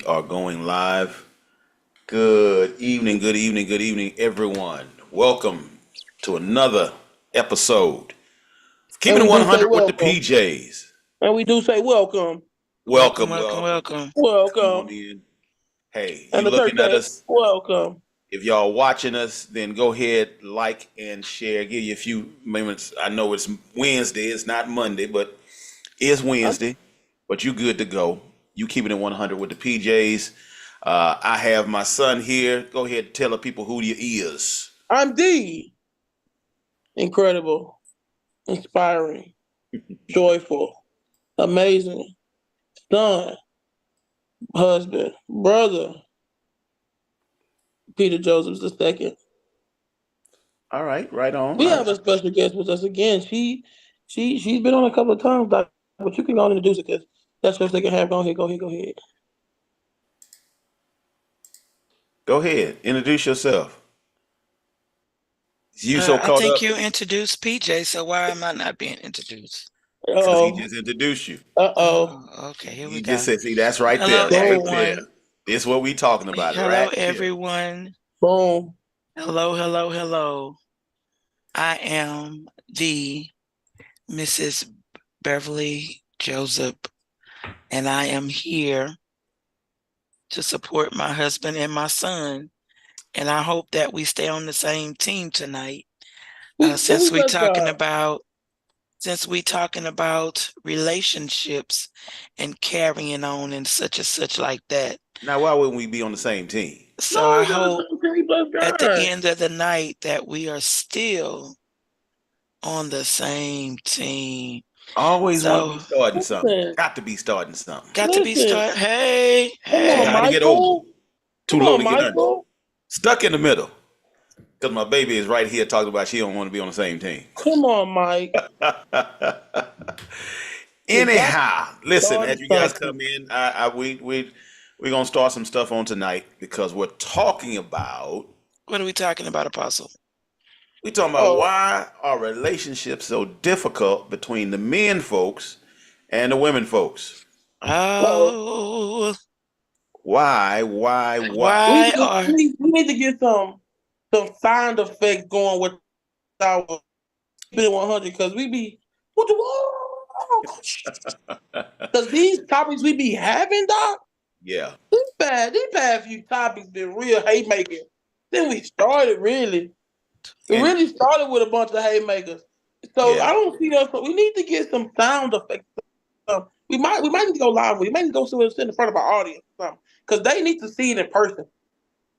We are going live. Good evening, good evening, good evening, everyone. Welcome to another episode. And Keeping it we do say 100 with the welcome. PJs. And we do say welcome. Welcome, welcome. Come on Welcome. in. Hey, And you the church looking at says us? welcome. If y'all watching us, then go ahead, like and share. Give you a few moments. I know it's Wednesday, it's not Monday, but it's I'm, Wednesday. But you good to go. You keeping it 100 with the PJs. I have my son here. Go ahead and tell the people who he is. I'm D. Incredible, inspiring, joyful, amazing, son, husband, brother, Peter Joseph's the second. All right, right on. We have a special guest with us again. She's been on a couple of times, but you can go and introduce it because that's your second half. Go ahead. Go ahead, introduce yourself. You so I caught think up you introduced PJ, so why am I not being introduced? because he Uh-oh. just introduced you. Uh-oh. Okay, here we You just go. said, see, that's right Hello, there, right Boom. there. everyone. This what we talking about, Hello, right here. everyone. Boom. Hello. I am the Mrs. Beverly Joseph, and I am here to support my husband and my son. And I hope that we stay on the same team tonight. Who does that? Since we talking about relationships and carrying on and such like that. Now, why wouldn't we be on the same team? So No, I we got a hope same plus at the guy. end of the night that we are still on the same team. Always want to So be starting something. Listen, Got to be starting something. got to be listen. started. Hey, Come Too on, high to hey. get over. Michael. Too Come low on, to get under. Michael. Stuck in the middle. Because my baby is right here talking about she don't want to be on the same team. Come on, Mike. You got to Anyhow, listen, start as you guys something. come in, we're gonna start some stuff on tonight because What are we talking about, Apostle? we're talking about Oh, why are relationships so difficult between the men folks and the women folks? oh. Oh, Why? We why need, are we need, we need to get some sound effects going with our Been 100 because we be what the because these topics we be having, doc. Yeah. These past few topics been real haymakers. Then we started really. It And really started with a bunch of haymakers. So I yeah. don't see us. So we need to get some sound effects. We might need to go live. We might need to go sit in front of our audience or something because they need to see it in person.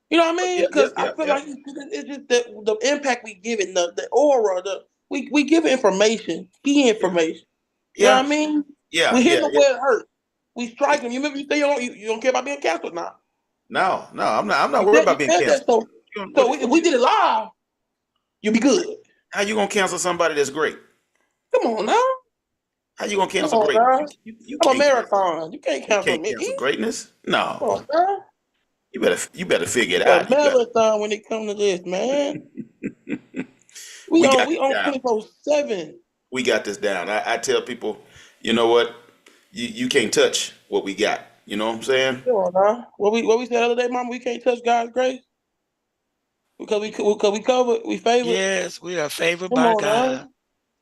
You know what I mean? Yep, Because yep, I yep, feel yep. like it's just the impact we give it, the aura, we give it information, key Yeah. information. You know Yeah. what I mean? Yeah, We hit yeah, them yeah. where it hurts. We strike them. You remember you say you don't care about being canceled now. No, no, I'm not You worried said about you being said that. canceled. If we did it live, you'd be good. How you gonna cancel somebody that's great? Come on now. How you gonna Come cancel on greatness? now. You I'm a can't cancel. marathon. You can't You cancel can't me. cancel greatness. No. Come on now. You better figure it A out. marathon when it comes to this, man. We We on got we this on down. 24/7. We got this down. I tell people, you know what? You can't touch what we got. You know what I'm saying? Come on now. What we said the other day, Mama, we can't touch God's grace because we covered, we favored. yes, we are favored Come by on now. God.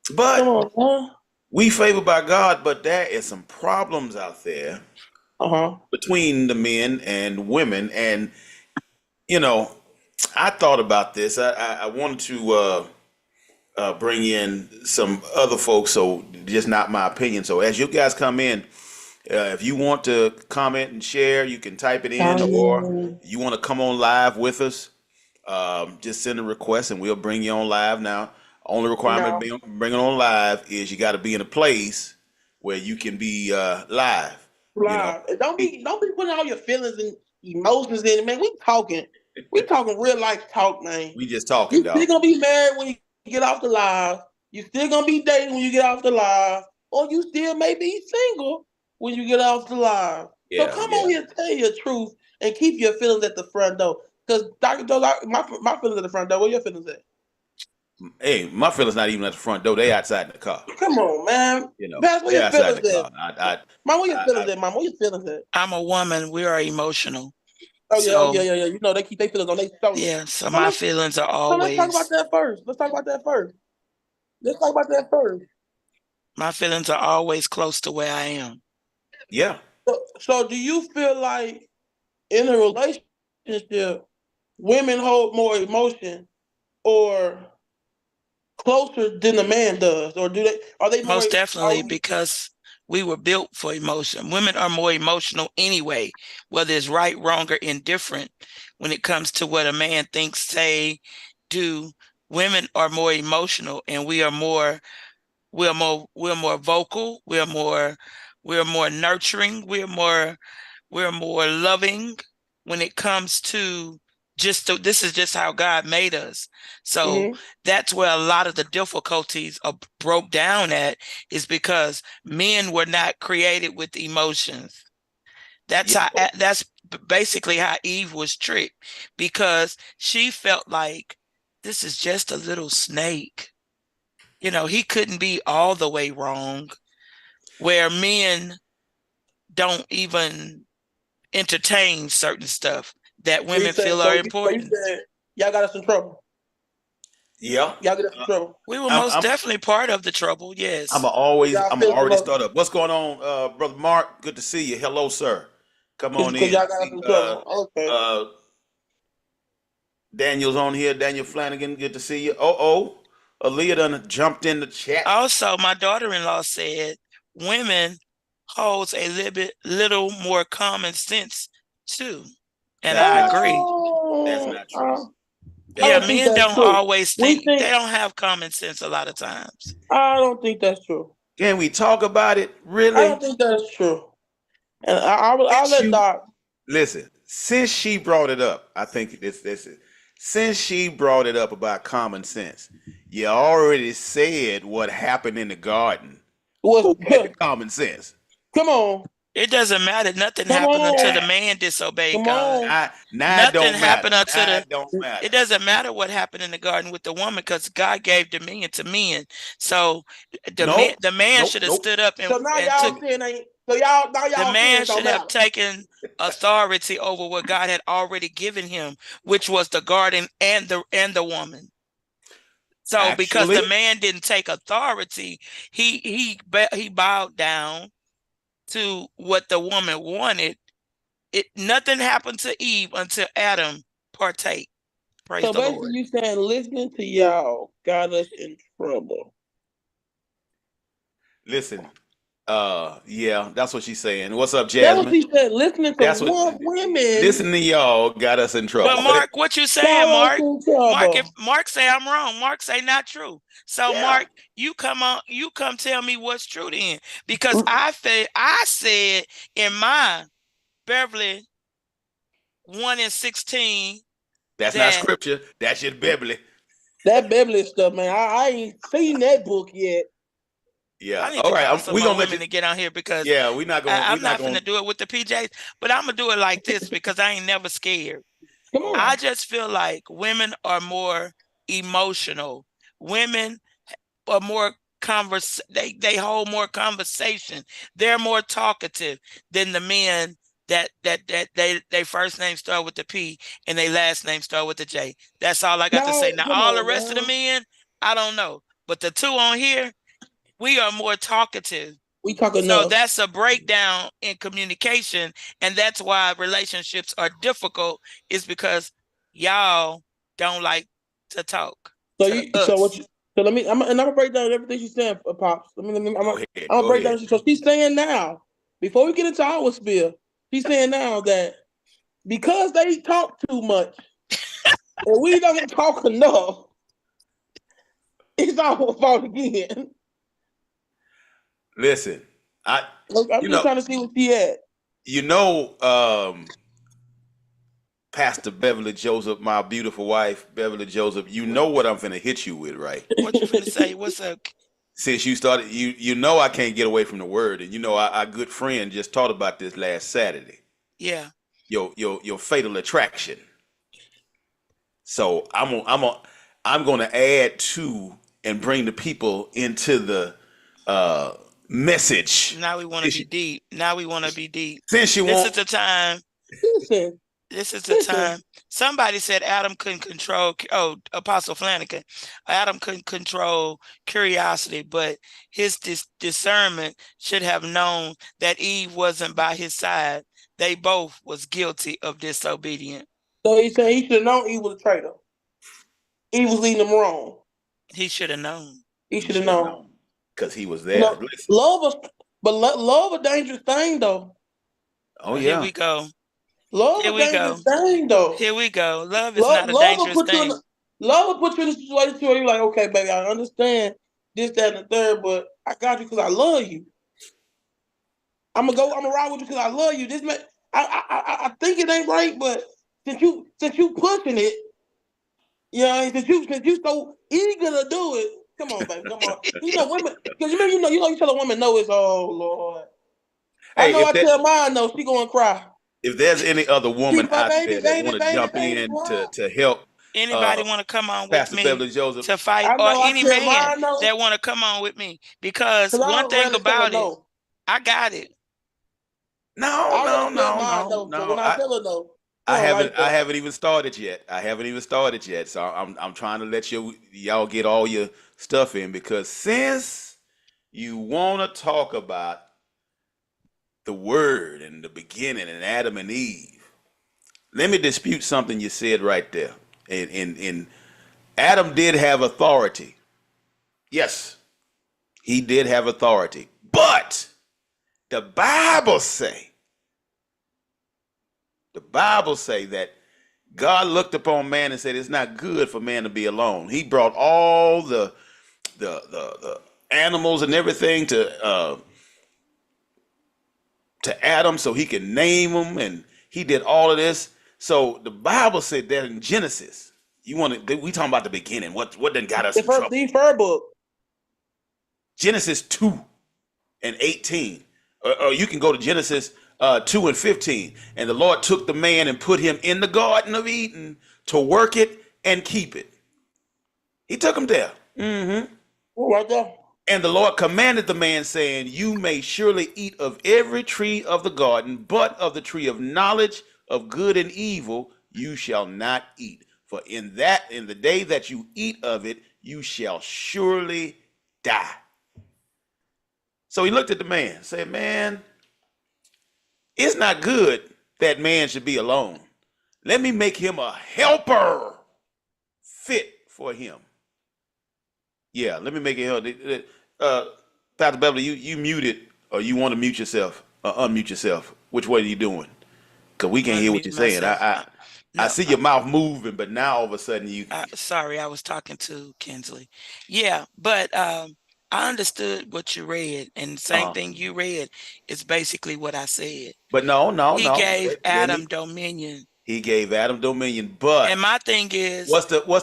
Come But on now. we favored by God, but there is some problems out there Uh-huh. between the men and women. And, you know, I thought about this. I wanted to bring in some other folks, so just not my opinion. So as you guys come in, if you want to comment and share, you can type it in, or Um, you want to come on live with us, just send a request and we'll bring you on live. Now, only requirement of no. being bringing on live is you got to be in a place where you can be live. You know, Live. And don't be putting all your feelings and emotions in it, man. We talking real life talk, man. we just talking, You dog. still gonna be married when you get off the live. You still gonna be dating when you get off the live. Or you still may be single when you get off the live. So Yeah, come yeah. on here, tell your truth, and keep your feelings at the front door. Because Dr. Joe, my feelings at the front door. Where your feelings at? Hey, my feelings not even at the front door. They outside in the car. Come on, man. You know, That's where they your outside feelings the at. car. Mom, where your feelings I at, Mom? Where your feelings at? I'm a woman. We are emotional. Oh yeah, So yeah. You know they keep their feelings on their shoulders. yeah, so So my let's feelings are so let's talk about always that first. Let's talk about that first. Let's talk about that first. my feelings are always close to where I am. yeah. So do you feel like in a relationship, women hold more emotion or closer than the man does, or do they? Are they more? Most Are definitely, we? because we were built for emotion. Women are more emotional anyway, whether it's right, wrong, or indifferent. When it comes to what a man thinks, say, do, women are more emotional, and we're more vocal. We're more nurturing. We're more loving when it comes to this is just how God made us. So Mm-hmm. that's where a lot of the difficulties are broke down at, is because men were not created with emotions. That's Yeah. how that's basically how Eve was tricked, because she felt like this is just a little snake. He couldn't be all the way wrong, where men don't even entertain certain stuff that So you women said feel so are you important. said y'all got us in trouble. Yeah. Y'all get us in Uh, trouble. We were I'm most I'm definitely part of the trouble, I'm yes. a always Y'all I'm feel already emotion start up. What's going on, brother Mark? Good to see you. Hello, sir. Come on because in. y'all I got us see in trouble. Okay. uh Daniel's on here. Daniel Flanagan. Good to see you. Oh, Aaliyah done jumped in the chat. Also, my daughter-in-law said women holds a little more common sense too. And That's I not true. agree. That's Oh, not true. I That's Yeah, don't not think men true. that's don't true. always We think, they think don't have common sense a lot of times. I don't think that's true. Can we talk about it? I don't Really? think that's true. And I'll Since let you Doc. listen, since she brought it up, I think this is since she brought it up about common sense, you already said what happened in the garden. Was Who had the common sense? come on, It doesn't matter. Nothing come happened until the on, man disobeyed come God. on. Now it Nothing don't matter. happened until Now the it don't matter. it doesn't matter what happened in the garden with the woman, because God gave dominion to men. So Nope. the man Nope. should have Nope. stood up So now and took y'all saying ain't. So y'all now the y'all saying man it don't should have matter. taken authority over what God had already given him, which was the garden and the woman. So because the Actually, man didn't take authority, he bowed down to what the woman wanted. Nothing happened to Eve until Adam partake. Praise So the basically, Lord. you saying listening to y'all got us in trouble. listen. Yeah, that's what she's saying. What's up, That was Jasmine? he said. Listening to That's what. one women Listening to y'all got us in But trouble. But Mark, what you saying, got us Mark? in Mark, if trouble. Mark say I'm wrong, Mark say not true. So Yeah. Mark, you come tell me what's true then, because I said in my Beverly 1:16 that's not that scripture. That's your Bible. That Beverly stuff, man. I ain't seen that book yet. Yeah. I need All to right. call some We more gonna let women you. to get on here, because Yeah. We're not gonna. We're I'm not not gonna. finna do it with the PJs, but I'm gonna do it like this because I ain't never scared. Come Okay. I on. just feel like women are more emotional. Women are more they hold more conversation. They're more talkative than the men that they first name start with the P and they last name start with the J. That's all I got to say. No, Now come all the on rest of the now. men, I don't know. But the two on here, we are more talkative. We talk So enough. that's a breakdown in communication, and that's why relationships are difficult, is because y'all don't like to talk to So what us. you so let me I'm gonna break down everything she's saying, Pops. Go ahead. I'm gonna Go break down. ahead. So she's saying now, before we get into our spill, she's saying now that because they talk too much and we don't talk enough, it's our fault again. Listen. I. Look, I'm You just know. trying to see what she at. You know. Pastor Beverly Joseph, my beautiful wife, Beverly Joseph. You know what I'm finna hit you with, right? What you finna say? What's up? Since you started, you know I can't get away from the word, and you know our good friend just talked about this last Saturday. Yeah. Your fatal attraction. So I'm a I'm going to add to and bring the people into the message. Now we want to be deep. Now we want to be deep. Since you This want, is the time. Listen, This is the listen. time. Somebody said Adam couldn't control. Oh, Apostle Flanagan. Adam couldn't control curiosity, but his discernment should have known that Eve wasn't by his side. They both was guilty of disobedience. So he said he should have known Eve was a traitor. Eve was leading him wrong. He should have known. He should have known. because he was You there. know, Listen. love a dangerous thing though. Oh Here yeah. we go. Love Here a we dangerous go. thing though. Here we go. Love is not a dangerous thing. Love will put you in a situation where you're like, okay, baby, I understand this, that, and the third, but I got you because I love you. I'm gonna ride with you because I love you. This man, I think it ain't right, but since you pushing it, you know, since you so eager to do it, come on, baby, come on. You know, women, because you tell a woman no, it's oh Lord. Hey, I tell mine no, she gonna cry. if there's any other woman My out baby, there that baby, want to baby, jump baby, in why? to help Anybody want to come on with Pastor me Beverly Joseph, to fight, I or know I any tell man mine no, that want to come on with me? Because because one I'd thing rather tell her about it, no. I got it. I'd rather tell mine no. So when I tell her no, I right there. haven't even started yet. So I'm trying to let y'all get all your stuff in, because since you want to talk about the word and the beginning and Adam and Eve, let me dispute something you said right there. And Adam did have authority. Yes, he did have authority. But the Bible say that God looked upon man and said it's not good for man to be alone. He brought all the animals and everything to Adam so he could name them, and he did all of this. So the Bible said that in Genesis. We talking about the beginning. What done got us in trouble? The first book. Genesis 2:18. Or you can go to Genesis 2:15. And the Lord took the man and put him in the Garden of Eden to work it and keep it. He took him there. Mm-hmm. Right there. And the Lord commanded the man, saying, you may surely eat of every tree of the garden, but of the tree of knowledge of good and evil you shall not eat. For in the day that you eat of it, you shall surely die. So he looked at the man and said, man, it's not good that man should be alone. Let me make him a helper fit for him. Yeah, let me make it help. Pastor Beverly, you muted, or you want to mute yourself or unmute yourself? Which way are you doing? Because we can't hear what you're saying. I see your mouth moving, but now all of a sudden you. Sorry, I was talking to Kinsley. Yeah, but I understood what you read, and the same thing you read is basically what I said. But no. He gave Adam dominion. He gave Adam dominion, but and my thing is,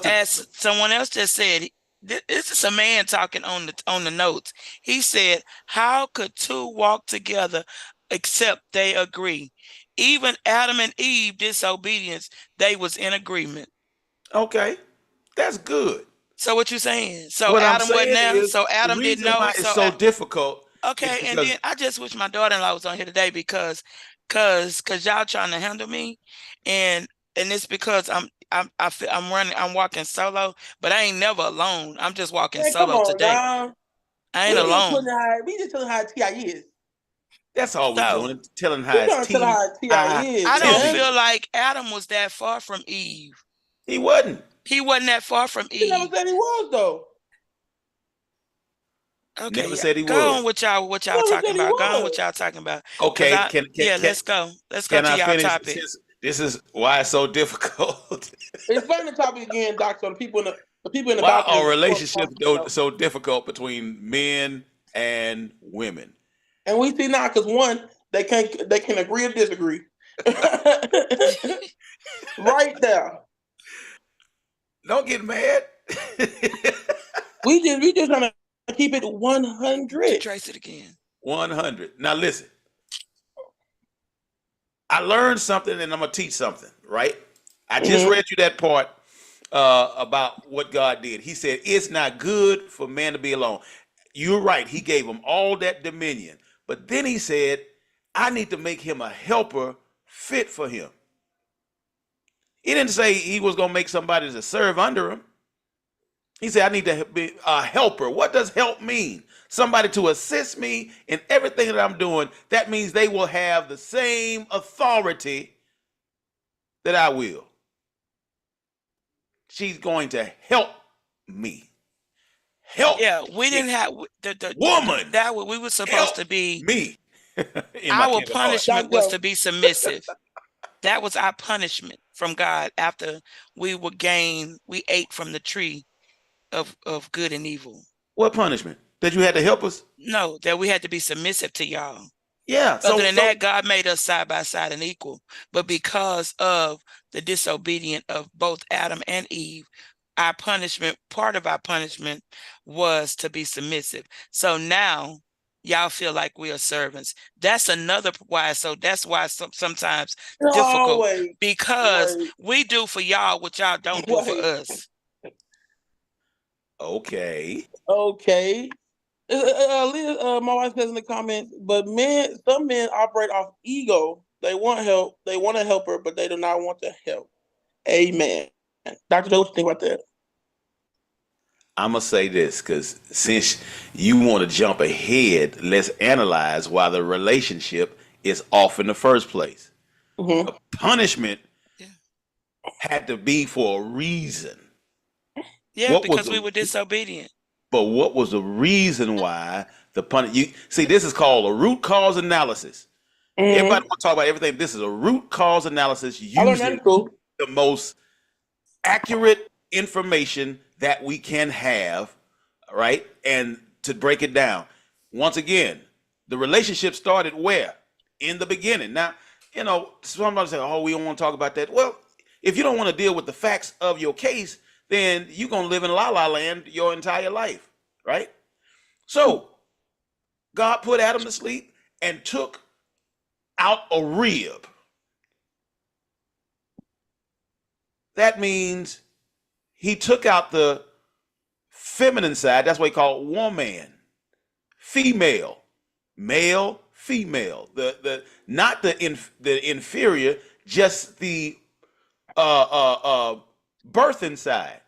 as someone else just said, this is a man talking on the notes. He said, "How could two walk together except they agree?" Even Adam and Eve disobedience, they was in agreement. Okay, that's good. So what you saying? So what Adam wasn't there. Is, so Adam didn't know. Why it's so difficult. Okay, and then I just wish my daughter-in-law was on here today because y'all trying to handle me, and it's because I'm walking solo, but I ain't never alone. I'm just walking solo today. Now. I ain't alone. We just telling how T.I. is. That's all we're doing. Telling how T.I. is. I don't feel like Adam was that far from Eve. He wasn't. He wasn't that far from Eve. He never said he was though. Okay, never said he was. Go on what y'all talking about. Go on what y'all talking about. Okay, let's go. Let's go to y'all finish? topic. This is why it's so difficult. Explain the topic again, Doctor. The people in the why are relationships so difficult between men and women? And we see now because one, they can agree or disagree. Right there. Don't get mad. we just trying to keep it 100. Trace it again. 100. Now listen. I learned something and I'm gonna teach something, right? I just read you that part about what God did. He said, it's not good for man to be alone. You're right. He gave him all that dominion. But then he said, I need to make him a helper fit for him. He didn't say he was going to make somebody to serve under him. He said, I need to be a helper. What does help mean? Somebody to assist me in everything that I'm doing. That means they will have the same authority that I will. She's going to help me. Help. Yeah, we didn't have the woman. That we were supposed to be me. Our punishment was to be submissive. That was our punishment from God after we ate from the tree of good and evil. What punishment? That you had to help us? No, that we had to be submissive to y'all. Yeah. Other than that, God made us side by side and equal. But because of the disobedience of both Adam and Eve, our punishment, part of our punishment was to be submissive. So now y'all feel like we are servants. That's another why. So that's why sometimes difficult, because we do for y'all what y'all don't do for us. Okay. My wife says in the comments, but some men operate off ego. They want help. They want a helper, but they do not want to help. Amen. Dr. Joe, what you think about that? I'm going to say this, because since you want to jump ahead, let's analyze why the relationship is off in the first place. The punishment had to be for a reason. Yeah, because we were disobedient. But what was the reason why the punishment? See, this is called a root cause analysis. Everybody want to talk about everything. This is a root cause analysis using the most accurate information that we can have, right? And to break it down, once again, the relationship started where? In the beginning. Now, somebody say, oh, we don't want to talk about that. Well, if you don't want to deal with the facts of your case, then you're going to live in la-la land your entire life, right? So God put Adam to sleep and took out a rib. That means he took out the feminine side. That's what he called woman, female, male, female. The not the inferior, just the birthing side.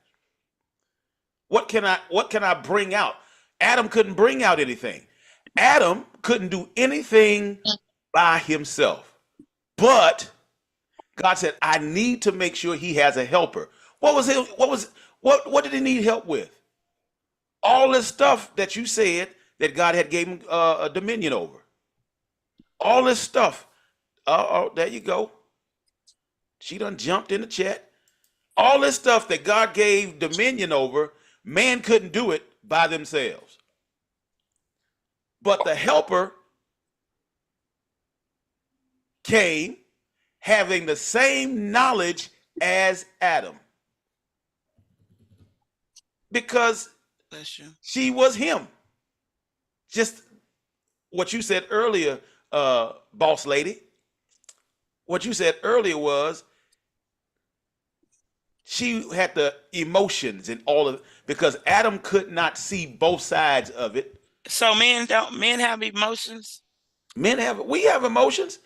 What can I bring out? Adam couldn't bring out anything. Adam couldn't do anything by himself. But God said, I need to make sure he has a helper. What did he need help with? All this stuff that you said that God had gave him a dominion over. All this stuff. Oh, there you go. She done jumped in the chat. All this stuff that God gave dominion over, man couldn't do it by themselves. But the helper came having the same knowledge as Adam. Because she was him. Just what you said earlier, boss lady. What you said earlier was she had the emotions and all of it, because Adam could not see both sides of it. So men have emotions? We have emotions.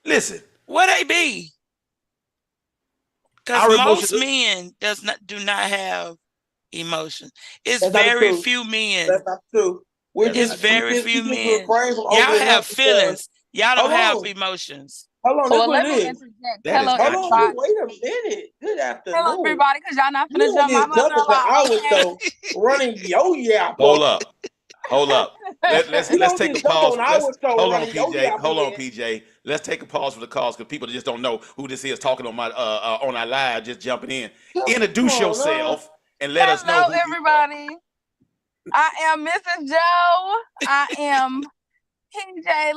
Listen. What they be? Because most men do not have emotion. It's very few men. That's not true. It's very few men. Y'all have feelings. Y'all don't have emotions. Hold on, let me interject. Hello, everybody. Wait a minute. Good afternoon. Hello, everybody, because y'all not finna jump my mother-in-law. Running yap. Hold up. Let's take a pause. Hold on, PJ. Let's take a pause for the calls, because people just don't know who this is talking on our live, just jumping in. Introduce yourself and let us know. Hello, everybody. I am Mrs. Joe. I am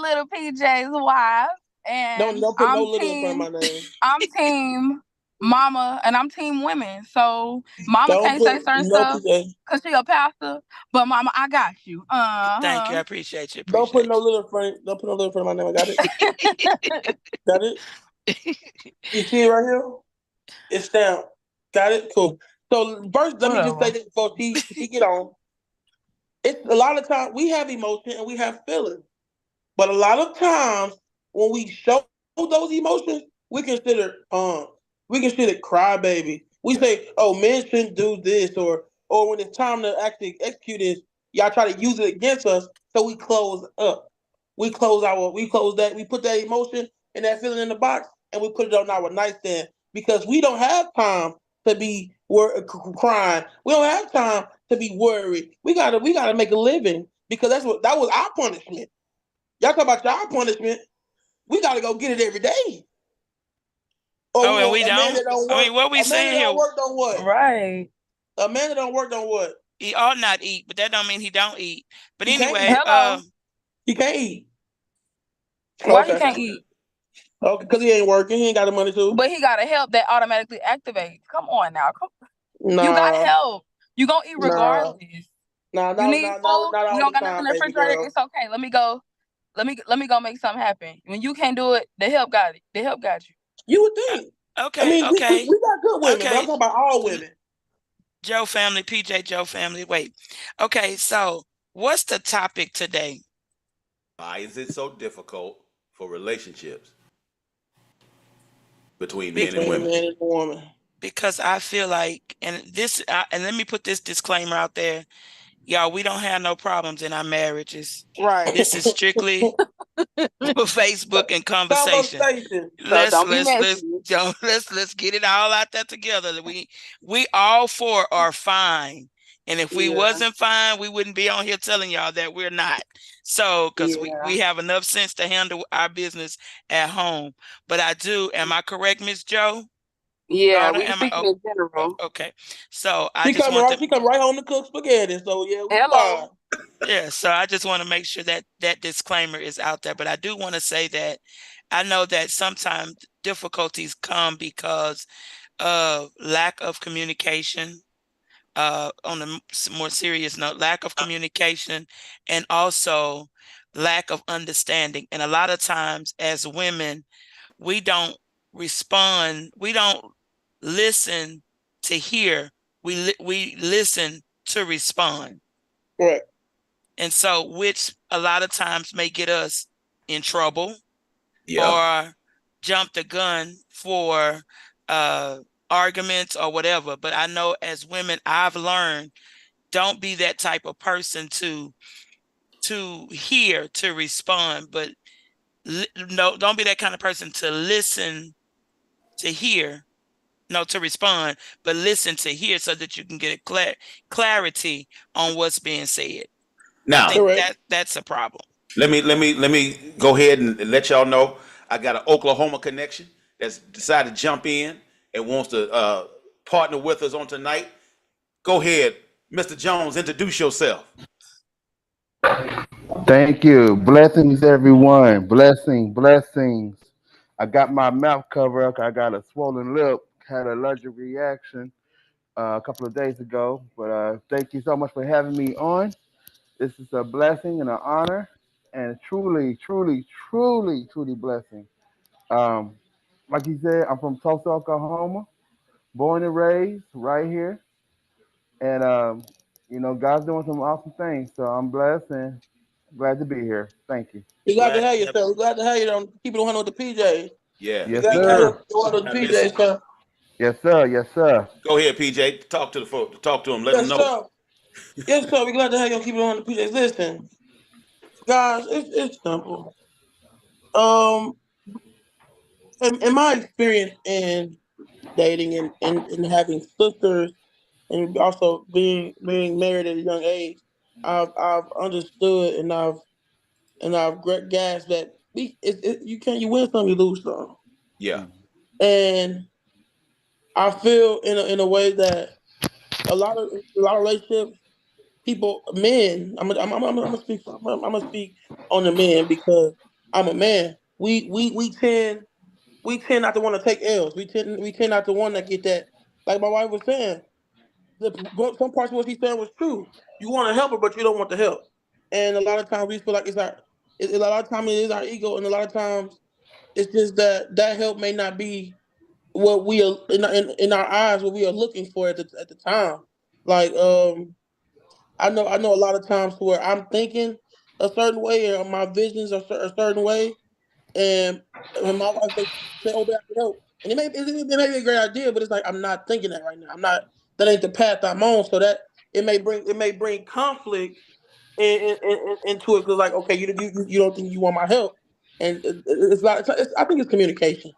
little PJ's wife. And don't put no little in front of my name. I'm team mama and I'm team women. So mama can't say certain stuff because she a pastor, but mama, I got you. Thank you. I appreciate you. Don't put no little in front of my name. I got it. Got it? You see it right here? It's down. Got it? Cool. So first, let me just say this before she get on. It's a lot of times we have emotion and we have feelings, but a lot of times when we show those emotions, we consider crybaby. We say, "Oh, men shouldn't do this," or when it's time to actually execute this, y'all try to use it against us. So we close up. We close that. We put that emotion and that feeling in the box, and we put it on our nightstand because we don't have time to be crying. We don't have time to be worried. We gotta make a living because that was our punishment. Y'all talk about y'all punishment. We gotta go get it every day. Or Oh, and we a man don't. that don't I work. mean, what we A man that saying here? don't work don't what? Right. A man that don't work don't what? He ought not eat, but that don't mean he don't eat. But He can't anyway, eat. Hello. He can't eat. Why he Okay. can't eat? Okay, because he ain't working. He ain't got the money to. But he got a help that automatically activates. Come on now. You got Nah, help. You gonna eat nah, regardless. nah, You need food. not You all don't the got nothing time, in the baby refrigerator. girl. It's okay. Let me go. Let me go make something happen. When you can't do it, the help got it. The help got you. You would think. I okay, mean, okay, we got good women, but I'm okay. talking about all women. Joe family, PJ Joe family. Wait. Okay, so what's the topic today? Why is it so difficult for relationships between men and Between women? man and woman. Because I feel like, and let me put this disclaimer out there, y'all. We don't have no problems in our marriages. Right. This is strictly for Facebook and conversation. Conversation. So Let's don't be let's messy. let's Joe, let's get it all out there together. We all four are fine. And if we Yeah. wasn't fine, we wouldn't be on here telling y'all that we're not. So, because Yeah. we have enough sense to handle our business at home. But I do, am I correct, Miss Joe? Yeah, Daughter, we am I? speaking in general. Okay. So I She just come want right. to, She come right home to cook spaghetti. So yeah, we fine. Hello. yeah. So I just want to make sure that that disclaimer is out there. But I do want to say that I know that sometimes difficulties come because of lack of communication. On a more serious note, lack of communication and also lack of understanding. And a lot of times, as women, we don't respond. We don't listen to hear. We listen to respond. Correct. And so, which a lot of times may get us in trouble Yeah. or jump the gun for arguments or whatever. But I know as women, I've learned, don't be that type of person to hear, to respond, but no, don't be that kind of person to listen, to hear, no, to respond, but listen to hear so that you can get a clarity on what's being said. I Now, think Correct. that's a problem. let me go ahead and let y'all know I got an Oklahoma connection that's decided to jump in and wants to partner with us on tonight. Go ahead, Mr. Jones, introduce yourself. Thank you. Blessings, everyone. Blessings. I got my mouth covered up. I got a swollen lip. Had an allergic reaction a couple of days ago. But thank you so much for having me on. This is a blessing and an honor, and truly blessing. Um, like you said, I'm from Tulsa, Oklahoma, born and raised right here, and God's doing some awesome things. So I'm blessed and glad to be here. Thank you. We glad to Glad have to you, have. sir. We glad to have you on Keep It 100 with the PJ. Yeah. We Yes, glad to have you sir. on 100 Now with the listen. PJ, sir. Yes, sir. Yes, sir. Go ahead, PJ. Talk to the folks. Talk to them. Let them Yes, know. sir. Yes, sir. We glad to have you on Keep It 100 with the PJ. Listen, guys, it's simple. Um, in my experience in dating and having sisters and also being married at a young age, I've understood and I've gasped that you win some, you lose some, Yeah. Mhm. and I feel in a way that a lot of relationships, people, men. I'm gonna speak on the men because I'm a man. We tend not to want to take L's. We tend not to want to get that. Like my wife was saying, some parts of what she's saying was true. You want to help her, but you don't want the help. And a lot of times we feel like a lot of times it is our ego, and a lot of times it's just that help may not be what we are in our eyes, what we are looking for at the time. Like I know a lot of times where I'm thinking a certain way or my visions are a certain way, and when my wife they say, "Oh, babe, I can help," and it may be a great idea, but it's like I'm not thinking that right now. I'm not. That ain't the path I'm on. So that it may bring conflict into it because like okay, you don't think you want my help, and it's not. I think it's communication.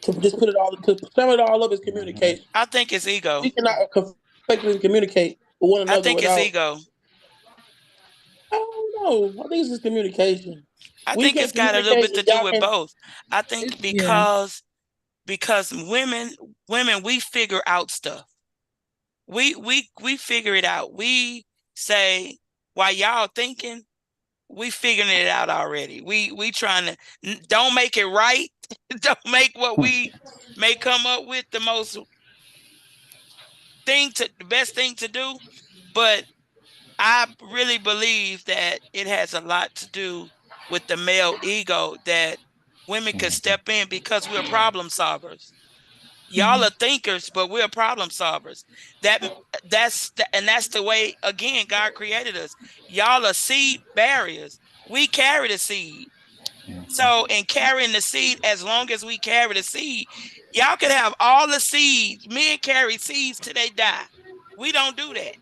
To just put it all to sum it all up is communication. I think it's ego. We cannot effectively communicate with one I another think it's without. ego. I don't know. I think it's just communication. I We think can't it's got a little communicate bit to if do y'all with can't. both. I think Yeah. because women we figure out stuff. We figure it out. We say while y'all thinking, we figuring it out already. We trying to don't make it right. Don't make what we may come up with the best thing to do. But I really believe that it has a lot to do with the male ego that women could step in because we're problem solvers. Y'all are thinkers, but we're problem solvers. That's the way again God created us. Y'all are seed barriers. We carry the seed. So in carrying the seed, as long as we carry the seed, y'all could have all the seeds. Men carry seeds till they die. We don't do that.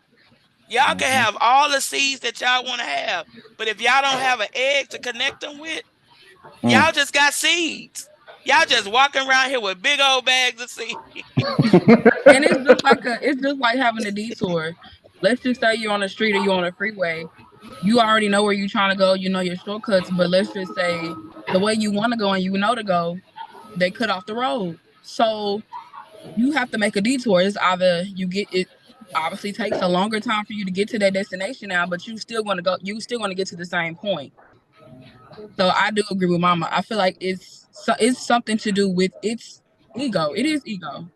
Y'all can have all the seeds that y'all want to have, but if y'all don't have an egg to connect them with, y'all just got seeds. Y'all just walking around here with big old bags of seeds. And it's just like having a detour. Let's just say you're on the street or you're on a freeway. You already know where you're trying to go. You know your shortcuts, but let's just say the way you want to go and you know to go, they cut off the road. So you have to make a detour. It's either you get it. Obviously, takes a longer time for you to get to that destination now, but you still want to go. You still want to get to the same point. So I do agree with Mama. I feel like it's something to do with its ego. It is ego.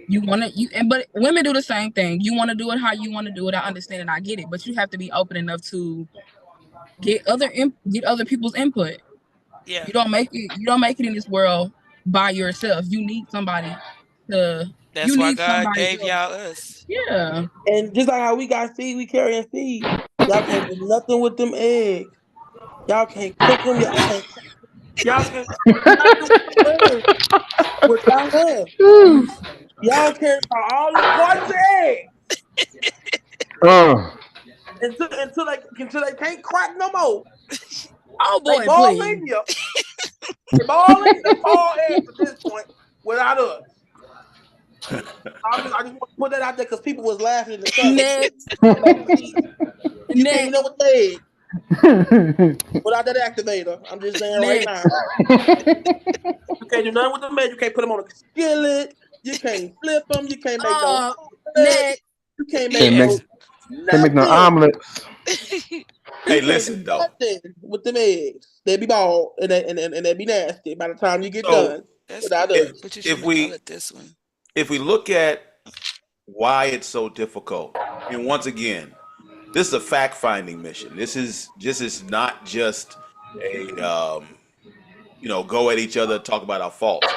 You want to but women do the same thing. You want to do it how you want to do it. I understand and I get it, but you have to be open enough to get other people's input. Yeah, You don't make it in this world by yourself. To that's you why need God somebody gave else. y'all us. Yeah. And just like how we got seed, we carrying seed. Y'all can't do nothing with them eggs. Y'all can't cook them. Y'all can't do nothing with them eggs. What y'all have? Y'all carry all the poison eggs Oh, until they can't crack no more. Oh They boy, ball please. in you. They ball in. They ball eggs at this point without us. I just want to put that out there because people was laughing in the chat. Next. You can't do Next. nothing with the egg without that activator. I'm just saying right Next. now. You can't do nothing with them eggs. You can't put them on a skillet. You can't flip them. You can't make no omelet. Next. You can't make can't Yeah. make no can't make no nothing. omelets. Hey, You can't do listen though. nothing with them eggs. They be bald and they be nasty by the time you get So done That's without good, us. but you if shouldn't have we colored this one. if we look at why it's so difficult, and once again, this is a fact finding mission. This is not just a go at each other, talk about our faults.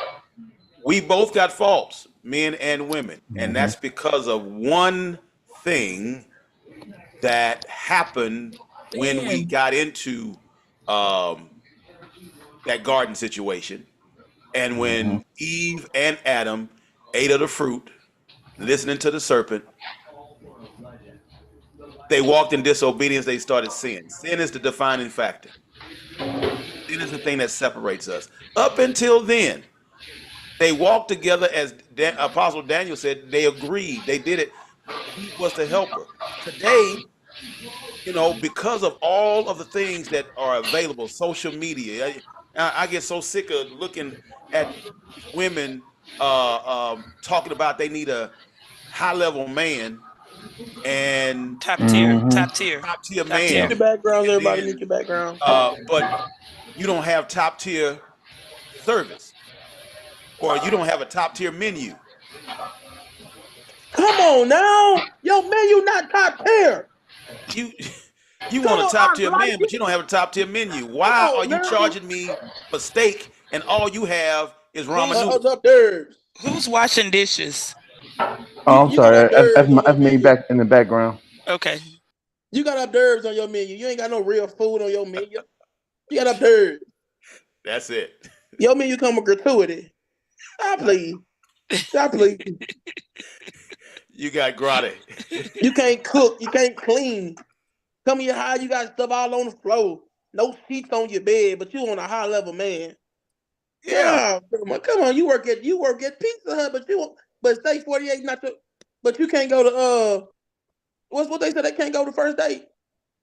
We both got faults, men and women, and that's because of one thing that happened when we Sin. got into um, that garden situation, and when Eve and Adam ate of the fruit, listening to the serpent, they walked in disobedience. They started sin. Sin is the defining factor. Sin is the thing that separates us. Up until then, they walked together as Apostle Daniel said. They agreed. They did it. Eve was the helper. Today, because of all of the things that are available, social media, I get so sick of looking at these women talking about they need a high level man and Top tier, Mm-hmm. top tier, top tier top Mute tier. man, your backgrounds, and everybody. then Mute your background. but you don't have top tier service, or you don't have a top tier menu. Come on now, yo, man, you not top tier. You you Come want a on, top I tier like man, but it. you don't have a top tier menu. Come Why are on you now, charging me for steak and all you have is ramen us noodles? up there. Who's washing dishes? Oh, I'm You got sorry. hors d'oeuvres on That's your me menu. back in the background. Okay. You got hors d'oeuvres on your menu. You ain't got no real food on your menu. You got hors d'oeuvres. That's it. Your menu come with gratuity. I please. I please. You got grotty. You can't cook. You can't clean. Come in your house, you got stuff all on the floor. No sheets on your bed, but you on a high level man. Yeah. Oh, come on. You work at Pizza Hut, but stay 48 not to, but you can't go to what they said they can't go to first date.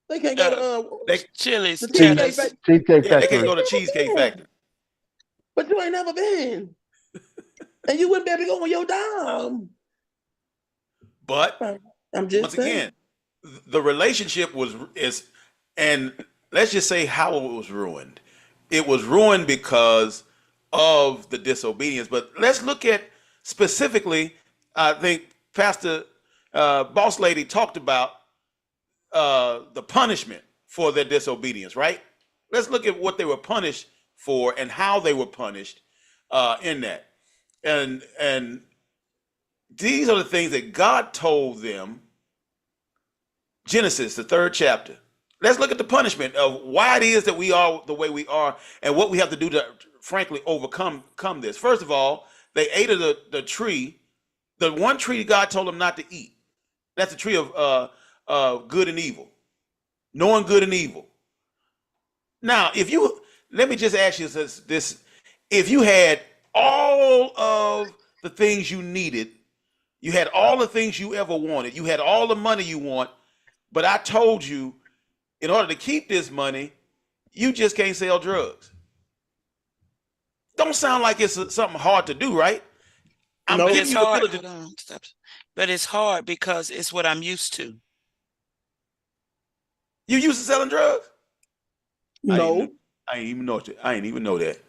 They can't go to They Chili's, the Cheesecake Cheddars. Factory. Cheesecake yeah, they can't Factory. go to Cheesecake Factory. But you ain't never been. And you wouldn't be able to go on your dime. But I'm once just saying. again, the relationship and let's just say how it was ruined. It was ruined because of the disobedience. But let's look at specifically. I think Pastor Boss Lady talked about the punishment for their disobedience. Right? Let's look at what they were punished for and how they were punished in that. And these are the things that God told them. Genesis, the 3rd chapter. Let's look at the punishment of why it is that we are the way we are and what we have to do to, frankly, overcome this. First of all, they ate of the tree, the one tree God told them not to eat. That's the tree of good and evil, knowing good and evil. Now, let me just ask you this: if you had all of the things you needed, you had all the things you ever wanted, you had all the money you want, but I told you, in order to keep this money, you just can't sell drugs. Don't sound like it's something hard to do, right? I'm But No. giving it's you the hard. ability. Hold on. Stop. But it's hard because it's what I'm used to. You used to selling drugs? I No. ain't even know that. I ain't even know that.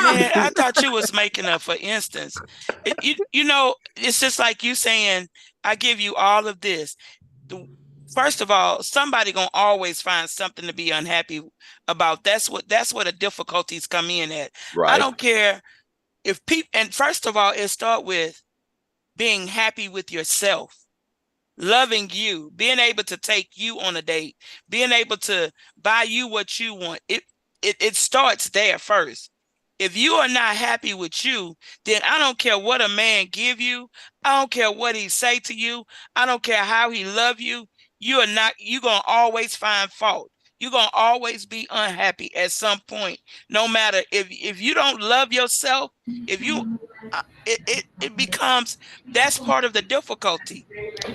Man, I thought you was making up. For instance, it's just like you saying, I give you all of this. First of all, somebody gonna always find something to be unhappy about. That's what the difficulties come in at. I Right. don't care if people. And first of all, it start with being happy with yourself, loving you, being able to take you on a date, being able to buy you what you want. It starts there first. If you are not happy with you, then I don't care what a man give you. I don't care what he say to you. I don't care how he love you. You're going to always find fault. You're going to always be unhappy at some point. No matter if you don't love yourself, if you it becomes, that's part of the difficulty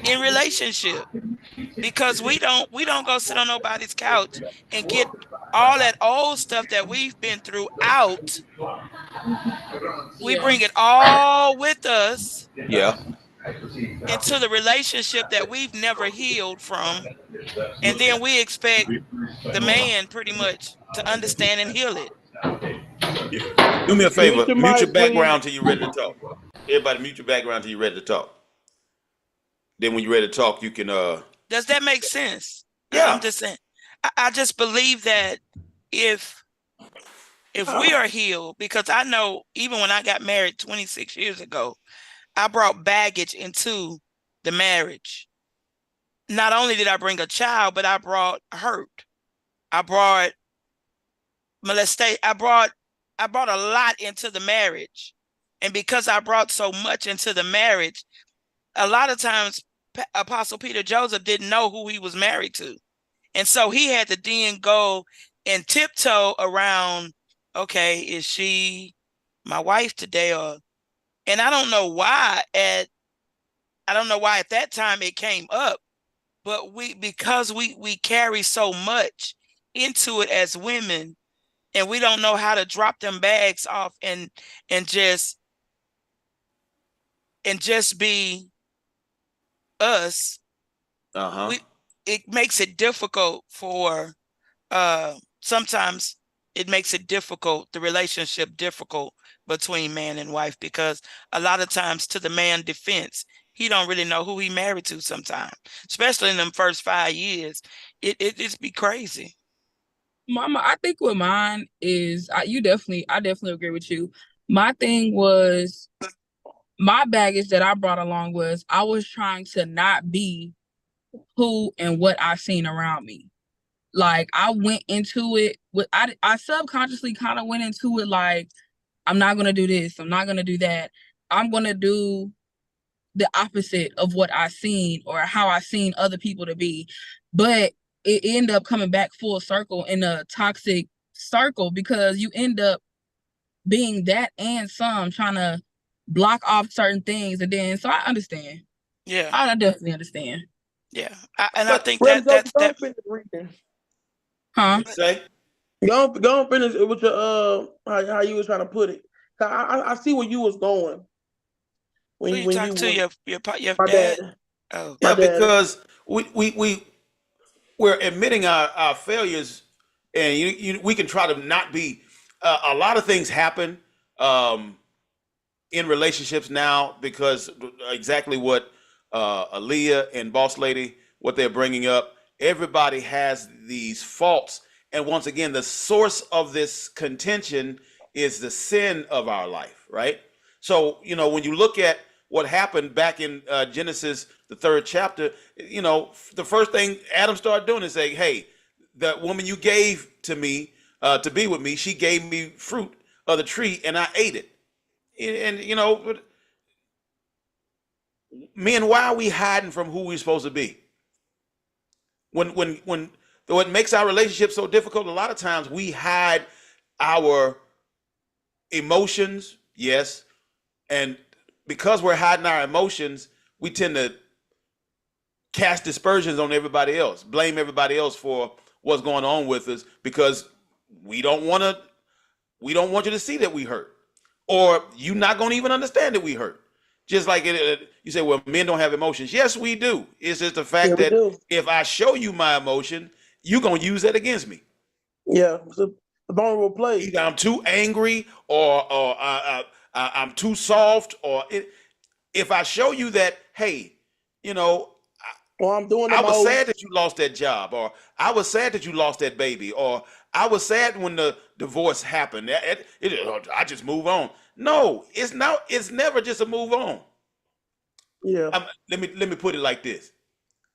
in relationship, because we don't go sit on nobody's couch and get all that old stuff that we've been through out. We Yeah. bring it all with us Yeah. into the relationship that we've never healed from, and then we expect the man pretty much to understand and heal it. Do me a Mute favor. your Mute your mic, please. background till you're ready to talk. Everybody, mute your background till you're ready to talk. Then, when you're ready to talk, you can. Does that make sense? I'm Yeah. just saying. I just believe that if we are healed, because I know even when I got married 26 years ago, I brought baggage into the marriage. Not only did I bring a child, but I brought hurt. I brought molestation. I brought a lot into the marriage. And because I brought so much into the marriage, a lot of times Apostle Peter Joseph didn't know who he was married to. And so he had to then go and tiptoe around, okay, is she my wife today? And I don't know why at that time it came up, but because we carry so much into it as women, and we don't know how to drop them bags off and just be us. Uh huh. It makes it difficult for sometimes it makes it difficult, the relationship difficult between man and wife, because a lot of times, to the man defense, he don't really know who he married to sometimes, especially in them first 5 years. It just be crazy. Mama, I think with mine is I definitely agree with you. My thing was my baggage that I brought along was I was trying to not be who and what I seen around me. Like I went into it with I subconsciously kind of went into it like I'm not gonna do this, I'm not gonna do that. I'm gonna do the opposite of what I seen or how I seen other people to be. But it ended up coming back full circle in a toxic circle because you end up being that and some trying to block off certain things. And then, so I understand. Yeah, I definitely understand. yeah. I But think Rem, go that finish reading. Huh? What you say? Go finish it with your how you was trying to put it. I see where you was going who you when talk you to, was your my dad? dad. Oh, My Yeah, dad. because we're admitting our failures, and we can try to not be. A lot of things happen in relationships now because exactly what Aaliyah and Boss Lady, what they're bringing up. Everybody has these faults, and once again, the source of this contention is the sin of our life, right? So when you look at what happened back in Genesis, the third chapter, the first thing Adam started doing is saying, "Hey, that woman you gave to me to be with me, she gave me fruit of the tree, and I ate it." And men, why are we hiding from who we're supposed to be? When what makes our relationship so difficult, a lot of times we hide our emotions, yes, and because we're hiding our emotions, we tend to cast dispersions on everybody else, blame everybody else for what's going on with us because we don't want to we don't want you to see that we hurt, or you're not going to even understand that we hurt. Just like you say, well, men don't have emotions. Yes, we do. It's just the Yeah, fact we that do. if I show you my emotion, you're going to use that against me. Yeah, it's a vulnerable place. Either I'm too angry, or I'm too soft, or if I show you that, hey, you know, Or I'm doing the I was sad most. that you lost that job, or I was sad that you lost that baby, or I was sad when the divorce happened. I just move on. No, it's not. It's never just a move on. Yeah. Let me put it like this,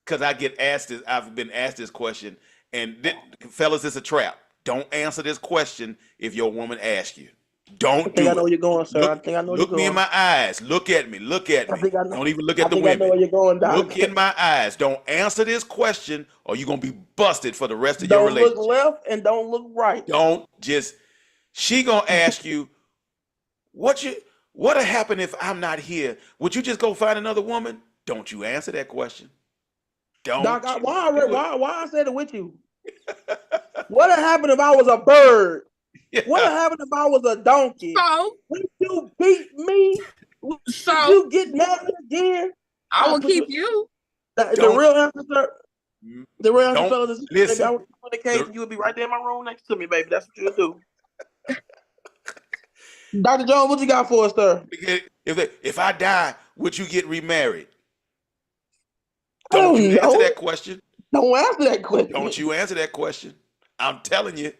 because I get asked this. I've been asked this question, and fellas, it's a trap. Don't answer this question if your woman asks you. I Don't think I do know it. where you're going, sir. I Look, think I know where you're look me in going. my eyes. Look at me. Look at I me. think I know. Don't even look I at the think I know women. where you're going, Doc. Look in my eyes. Don't answer this question, or you're gonna be busted for the rest of your Don't look relationship. left and don't look right. Don't just. She gonna ask you what'll happen if I'm not here? Would you just go find another woman? Don't you answer that question. Doc, Don't you do why I said it with you? What'd happen if I was a bird? it. What'd happen if I was a donkey? So, Would you beat me? Would so you get mad again? I I will put keep you. you. The Don't real answer, sir. The real answer, don't fellas, is baby, I listen. would in the case The, and you would be right there in my room next to me, baby. That's what you would do. Dr. Jones, what you got for us, sir? if I die, would you get remarried? I Don't you don't answer know. that question. Don't answer that Don't question. you answer that question. I'm telling you,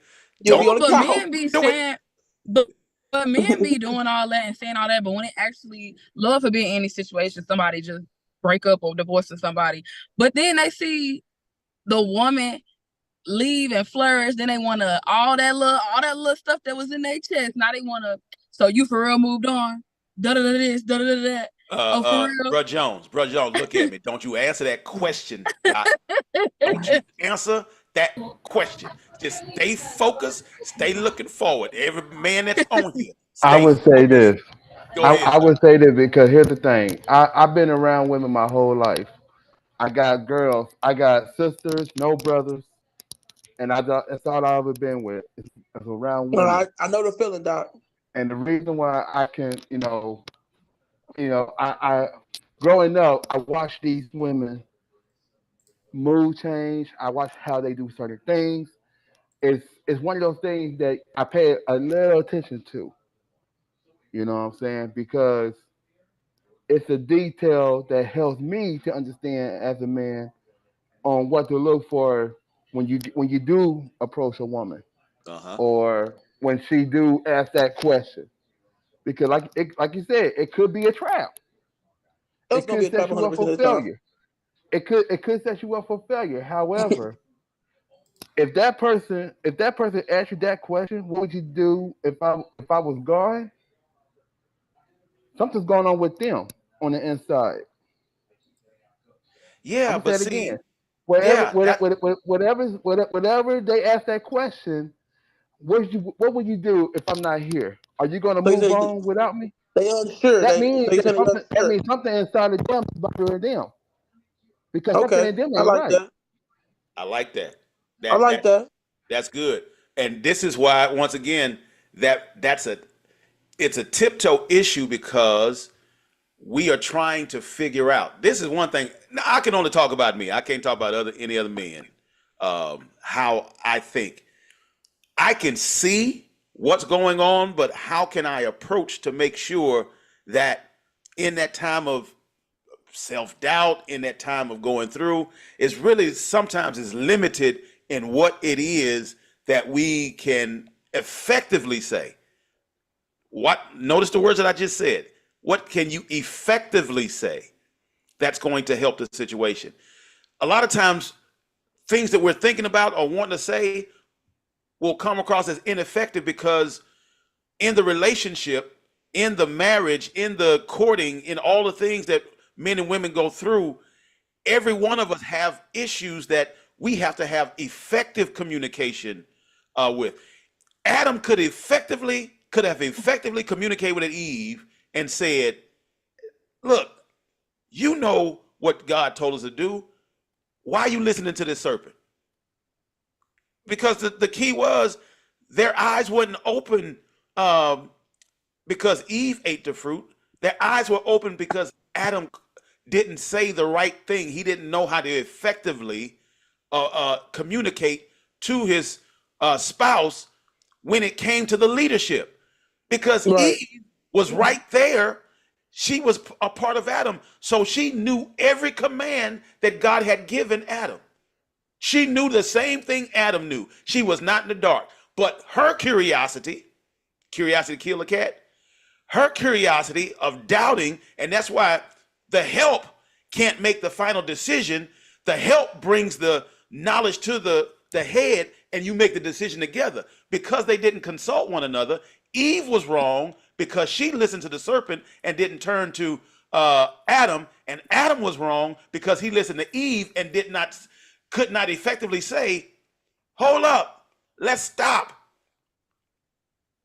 You'll be don't on No, the but couch. men be do it. saying, but, but men be doing all that and saying all that. But when it actually, love for being in any situation, somebody just break up or divorce with somebody. But then they see the woman leave and flourish. Then they want to all that little stuff that was in their chest. Now they want to. So you for real moved on? Da da da this, da da da that. Oh, for real? Bruh Jones, look at me. Don't you answer that question, Doc. Don't you answer that question. Just stay focused. Stay looking forward. Every man that's on here, I stay would say focused. this. Go I, ahead, I sir. would say this because here's the thing. I've been around women my whole life. I got girls. I got sisters, no brothers, and that's all I've ever been with. Is around All women. right, I know the feeling, Doc. And the reason why I can, I growing up, I watched these women mood change. I watched how they do certain things. It's one of those things that I pay a little attention to. You know what I'm saying? Because it's a detail that helps me to understand as a man on what to look for when you do approach a woman Uh huh. or when she do ask that question. because like you said, it could be a trap. It's It gonna be could a trap set you 100% up of for the time. failure. It could set you up for failure. However, if that person asked you that question, what would you do if I was gone? Something's going on with them on the inside. I'm Yeah, gonna say but it again. see, Whatever, yeah, whatever, that whatever they ask that question, what would you do if I'm not here? Are you gonna So you move say on without me? they unsure. That So means you that saying they something. That unsure. means something inside of them is bothering them because something Okay, in them I ain't like right. that. I like that. I That like that that. that's good. And this is why, once again, that's a it's a tiptoe issue because we are trying to figure out. This is one thing. Now, I can only talk about me. I can't talk about any other men. How I think I can see what's going on, but how can I approach to make sure that in that time of self doubt, in that time of going through, is really sometimes is limited in what it is that we can effectively say. What notice the words that I just said. What can you effectively say that's going to help the situation? A lot of times, things that we're thinking about or wanting to say will come across as ineffective because in the relationship, in the marriage, in the courting, in all the things that men and women go through, every one of us have issues that we have to have effective communication with. Adam could have effectively communicated with Eve and said, "Look, you know what God told us to do. Why are you listening to this serpent?" Because the key was their eyes wasn't open um, because Eve ate the fruit. Their eyes were open because Adam didn't say the right thing. He didn't know how to effectively communicate to his spouse when it came to the leadership. Because Right. Eve was right there. She was a part of Adam. So she knew every command that God had given Adam. She knew the same thing Adam knew. She was not in the dark. But her curiosity killed a cat, her curiosity of doubting, and that's why the help can't make the final decision. The help brings the knowledge to the head, and you make the decision together. Because they didn't consult one another, Eve was wrong because she listened to the serpent and didn't turn to Adam, and Adam was wrong because he listened to Eve and could not effectively say, "Hold up, let's stop."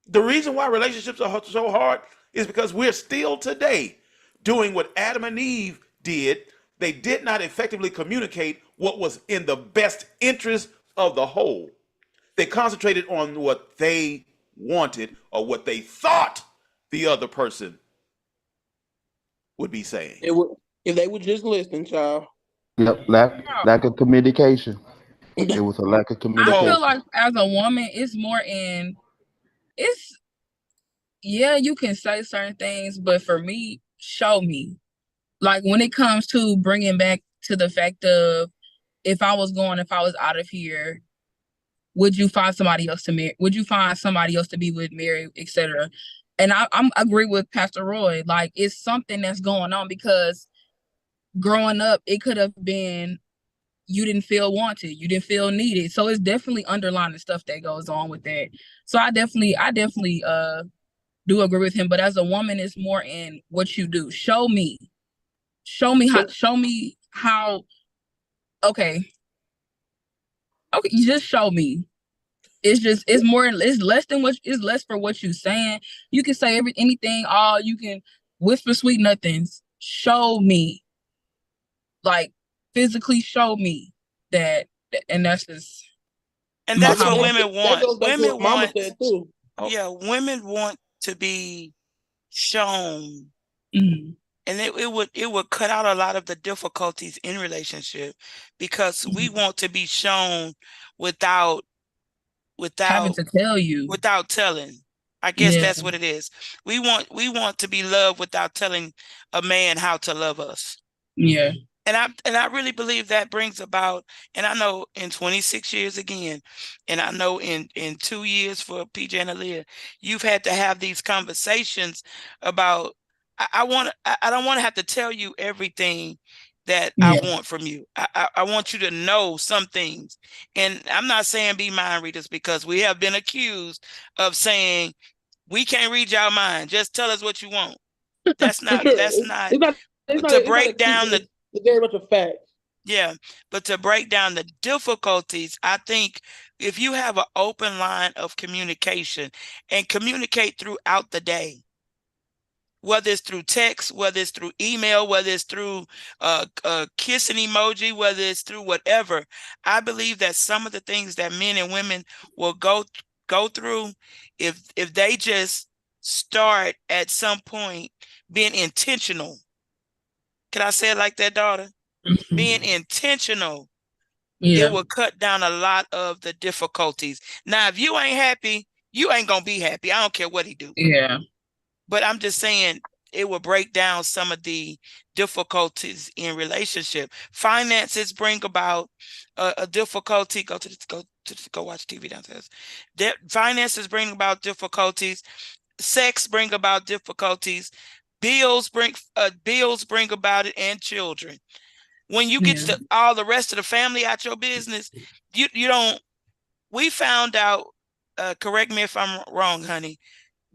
The reason why relationships are so hard is because we're still today doing what Adam and Eve did. They did not effectively communicate what was in the best interest of the whole. They concentrated on what they wanted or what they thought the other person would be saying. It would if they would just listen, child. Yep, lack of communication. It was a lack of I feel So, communication. like as a woman, it's more in it's yeah, you can say certain things, but for me, show me. Like when it comes to bringing back to the fact of if I was out of here, would you find somebody else to marry? Would you find somebody else to be with, marry, etc.? And I'm agree with Pastor Roy. Like it's something that's going on because growing up, it could have been you didn't feel wanted, you didn't feel needed. So it's definitely underlying stuff that goes on with that. So I definitely do agree with him. But as a woman, it's more in what you do. So Show me how. Okay, okay, you just show me. It's less than what it's less for what you saying. You can say anything, all you can whisper sweet nothings. Show me, like physically show me that, and that's just And my that's that what how. women want. goes back to what Women Mama want, said too. oh, yeah, women want to be shown, Mhm, and it would cut out a lot of the difficulties in relationship because we mhm. want to be shown without Having without to tell you, without telling. I guess yeah, that's what it is. We want to be loved without telling a man how to love us. yeah. And I really believe that brings about, and I know in 26 years again, and I know in 2 years for PJ and Aaliyah, you've had to have these conversations about, I don't want to have to tell you everything that I Yeah. want from you. I want you to know some things. And I'm not saying be mind readers, because we have been accused of saying we can't read your mind. Just tell us what you want. That's For not, sure. that's not, It's not to it's not a break cute. down the, It's very much a fact. yeah, but to break down the difficulties, I think if you have an open line of communication and communicate throughout the day, whether it's through text, whether it's through email, whether it's through a kissing emoji, whether it's through whatever, I believe that some of the things that men and women will go through, if they just start at some point being intentional. Can I say it like that, daughter? Being intentional, it Yeah. will cut down a lot of the difficulties. Now, if you ain't happy, you ain't gonna be happy. I don't care what he do. Yeah. But I'm just saying it will break down some of the difficulties in relationship. Finances bring about a difficulty. Go watch TV downstairs. Finances bring about difficulties. Sex bring about difficulties. Bills bring about it, and children. When you get Yeah. to all the rest of the family out your business, you don't. We found out. Correct me if I'm wrong, honey.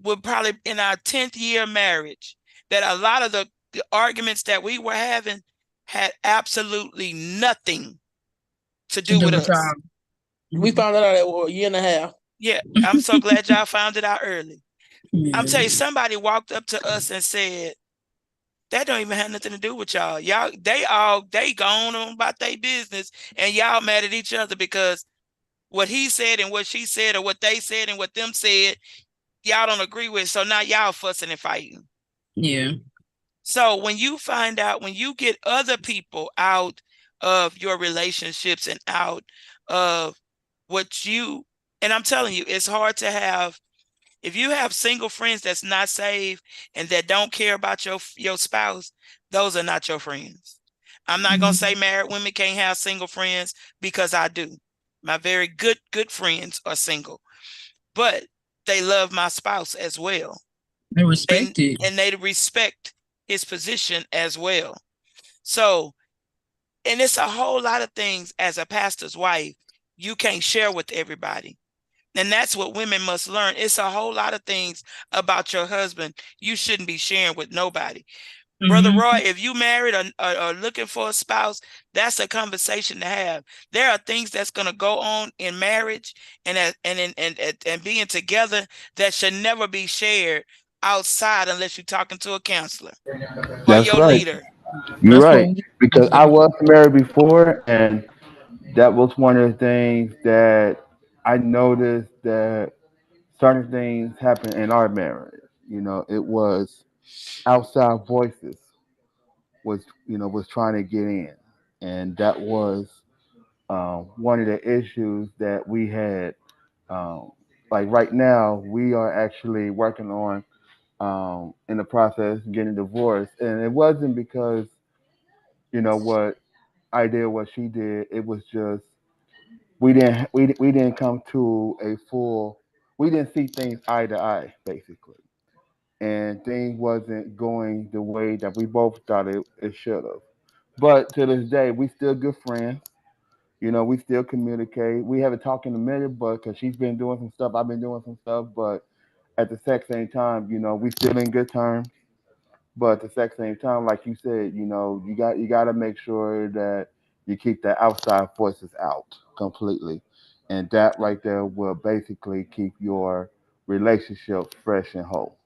We're probably in our 10th year of marriage that a lot of the arguments that we were having had absolutely nothing to To do do with with us. y'all. We found that out at a year and a half. Yeah, I'm so glad y'all found it out early. I'm Yeah. telling you, somebody walked up to us and said, that don't even have nothing to do with y'all. They gone on about their business, and y'all mad at each other because what he said and what she said, or what they said and what them said, y'all don't agree with. So now y'all fussing and fighting. Yeah. So when you find out, when you get other people out of your relationships and out of what you, and I'm telling you, it's hard to have, if you have single friends that's not saved and that don't care about your spouse, those are not your friends. I'm not gonna say married women can't have single friends, because I do. My very good friends are single, but they love my spouse as well. They respect it. And they respect his position as well. So, and it's a whole lot of things as a pastor's wife you can't share with everybody. And that's what women must learn. It's a whole lot of things about your husband you shouldn't be sharing with nobody. Brother Roy, if you married or looking for a spouse, that's a conversation to have. There are things that's going to go on in marriage and being together that should never be shared outside unless you're talking to a counselor or That's your right. leader. You're That's right. what Because I was married before, and that was one of the things that I noticed that certain things happened in our marriage. It was outside voices was trying to get in, and that was one of the issues that we had. Um, like right now, we are actually working on in the process getting divorced, and it wasn't because what I did, what she did. It was just we didn't come to a full. We didn't see things eye to eye, basically, and things wasn't going the way that we both thought it should have. But to this day, we still good friends. We still communicate. We haven't talked in a minute, but because she's been doing some stuff, I've been doing some stuff. But at the exact same time, we still in good terms. But at the exact same time, like you said, you got to make sure that you keep the outside voices out completely, and that right there will basically keep your relationship fresh and whole.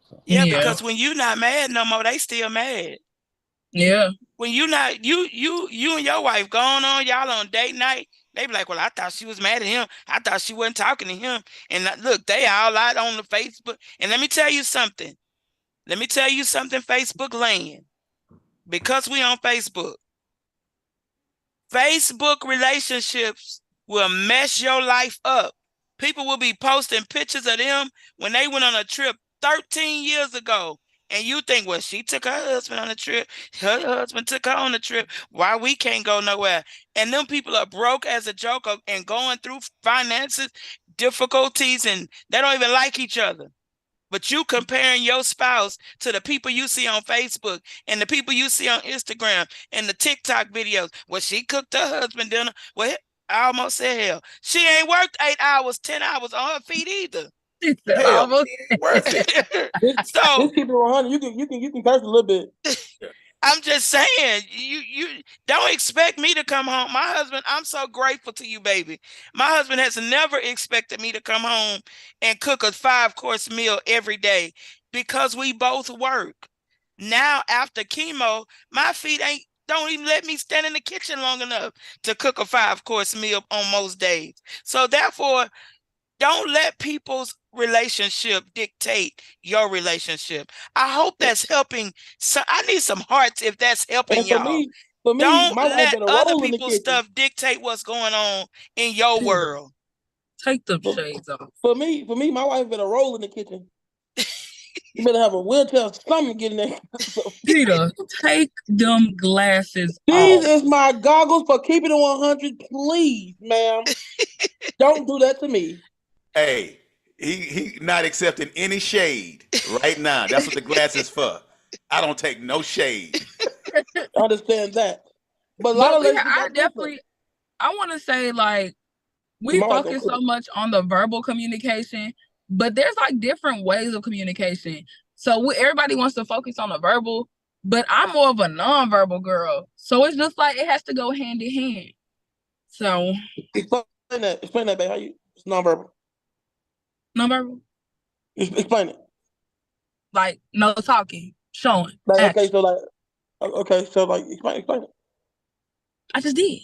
So Yeah, Yeah. because when you're not mad no more, they still mad. Yeah. When you not you and your wife going on, y'all on date night, they be like, well, I thought she was mad at him. I thought she wasn't talking to him. And look, they all out on the Facebook. And let me tell you something. Let me tell you something, Facebook land. Because we on Facebook, Facebook relationships will mess your life up. People will be posting pictures of them when they went on a trip 13 years ago. And you think, well, she took her husband on a trip. Her husband took her on a trip. Why we can't go nowhere? And them people are broke as a joke and going through finances, difficulties, and they don't even like each other. But you comparing your spouse to the people you see on Facebook and the people you see on Instagram and the TikTok videos. Well, she cooked her husband dinner. Well, I almost said hell. She ain't worked 8 hours, 10 hours on her feet either. Hell, it ain't worth it. So Just keep it 100. You can curse a little bit. I'm just saying, you don't expect me to come home. My husband, I'm so grateful to you, baby. My husband has never expected me to come home and cook a 5-course meal every day because we both work. Now, after chemo, my feet don't even let me stand in the kitchen long enough to cook a 5-course meal on most days. So therefore, don't let people's relationship dictate your relationship. I hope that's helping. So I need some hearts if that's helping And y'all. for me, Don't my wife let better other roll in the people's kitchen. stuff dictate what's going on in your world. Take them shades off. For me, my wife better roll in the kitchen. You better have a wheelchair stomach getting there. Peter, take them glasses These off. is my goggles for keeping it 100. Please, ma'am. Don't do that to me. Hey, he not accepting any shade right now. That's what the glass is for. I don't take no shade. I understand that. But a lot of ladies I got different. want to say, like, we My wife focus don't so much on the verbal communication, but there's like different ways of communication. So everybody wants to focus on the verbal, but I'm more of a non-verbal girl. So it's just like it has to go hand in hand. So Explain that, babe. How you? It's nonverbal. non-verbal, Explain it. like no talking, showing. Like action. okay, so like explain it. I just did.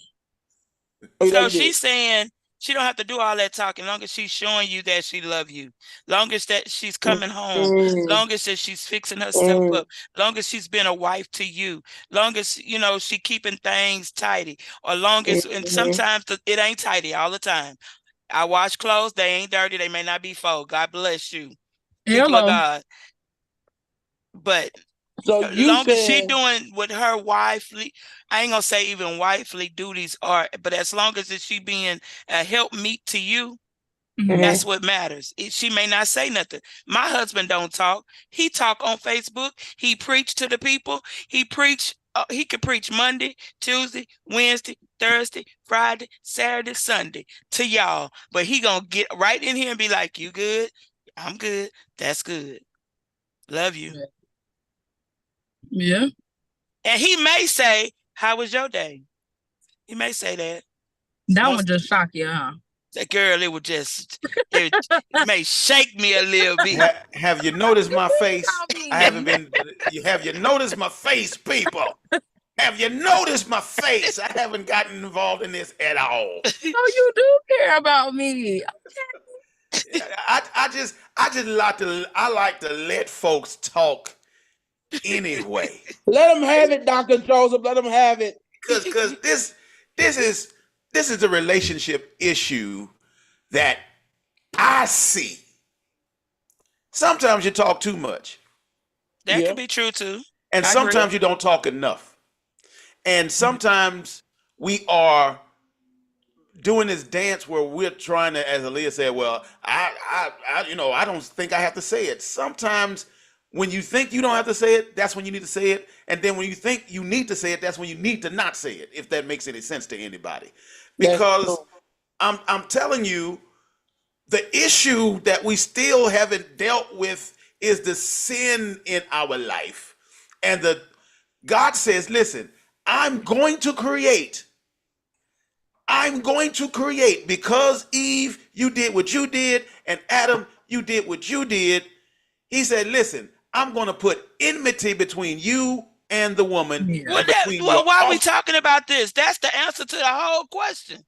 Oh, So you did. she's saying she don't have to do all that talking, long as she's showing you that she love you, long as that she's coming home, long as that she's fixing herself up, long as she's been a wife to you, long as she keeping things tidy, or long as and sometimes it ain't tidy all the time. I wash clothes, they ain't dirty, they may not be fold. God bless you, people of Hello. God. But So you long as she saying doing what her wifely, I ain't gonna say even wifely duties are, but as long as she being a helpmeet to you, that's what matters. She may not say nothing. My husband don't talk. He talk on Facebook. He preach to the people. He preach. He could preach Monday, Tuesday, Wednesday, Thursday, Friday, Saturday, Sunday to y'all. But he gonna get right in here and be like, "You good? I'm good. That's good. Love you." Yeah. And he may say, "How was your day?" He may say that. That one just shock you, huh? That girl, it may shake me a little bit. Have you noticed my face? I haven't been. Have you noticed my face, people? Have you noticed my face? I haven't gotten involved in this at all. So you do care about me. I like to let folks talk anyway. let them have it, Dr. Joseph. Let them have it. Because this is a relationship issue that I see. Sometimes you talk too much. That could be true too. And sometimes you don't talk enough. And sometimes we are doing this dance where we're trying to, as Aaliyah said, well, I don't think I have to say it. Sometimes when you think you don't have to say it, that's when you need to say it. And then when you think you need to say it, that's when you need to not say it, if that makes any sense to anybody. Because I'm telling you, the issue that we still haven't dealt with is the sin in our life. And God says, listen, I'm going to create because Eve, you did what you did, and Adam, you did what you did. He said, listen, I'm going to put enmity between you and the woman. Yeah. Why are we talking about this? That's the answer to the whole question.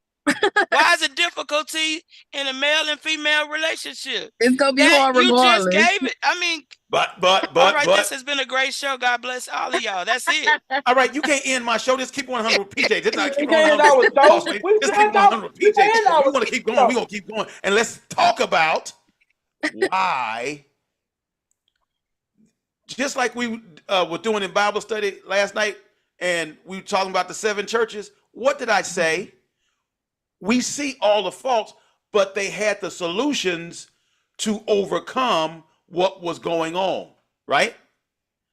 Why is it difficulty in a male and female relationship? It's gonna be hard regardless. You just gave it. I mean, all right, this has been a great show. God bless all of y'all. That's it. All right, you can't end my show. Just keep 100 with PJ. Just not keep 100 with Boss Lady. Just keep 100 with PJ. If you want to keep going, we're going to keep going. And let's talk about why just like we were doing in Bible study last night, and we were talking about the 7 churches. What did I say? We see all the faults, but they had the solutions to overcome what was going on, right?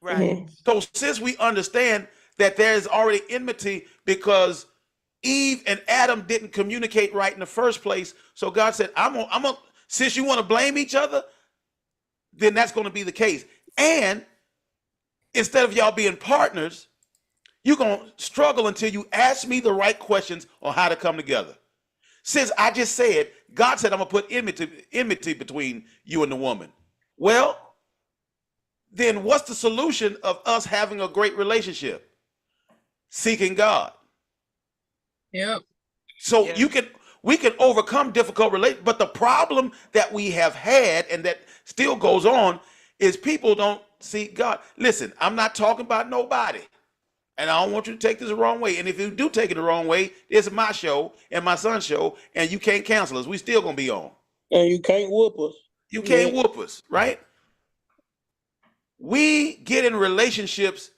Right. Mhm. So since we understand that there is already enmity because Eve and Adam didn't communicate right in the first place, so God said, I'm gonna since you want to blame each other, then that's going to be the case. And instead of y'all being partners, you're going to struggle until you ask me the right questions on how to come together. Since I just said, God said, I'm going to put enmity between you and the woman. Well, then what's the solution of us having a great relationship? Seeking God. Yep. So Yeah. we can overcome difficult relate, but the problem that we have had and that still goes on is people don't seek God. Listen, I'm not talking about nobody. And I don't want you to take this the wrong way. And if you do take it the wrong way, this is my show and my son's show, and you can't cancel us. We still gonna be on. And you can't whoop us. You can't Yeah. whoop us, right? We get in relationships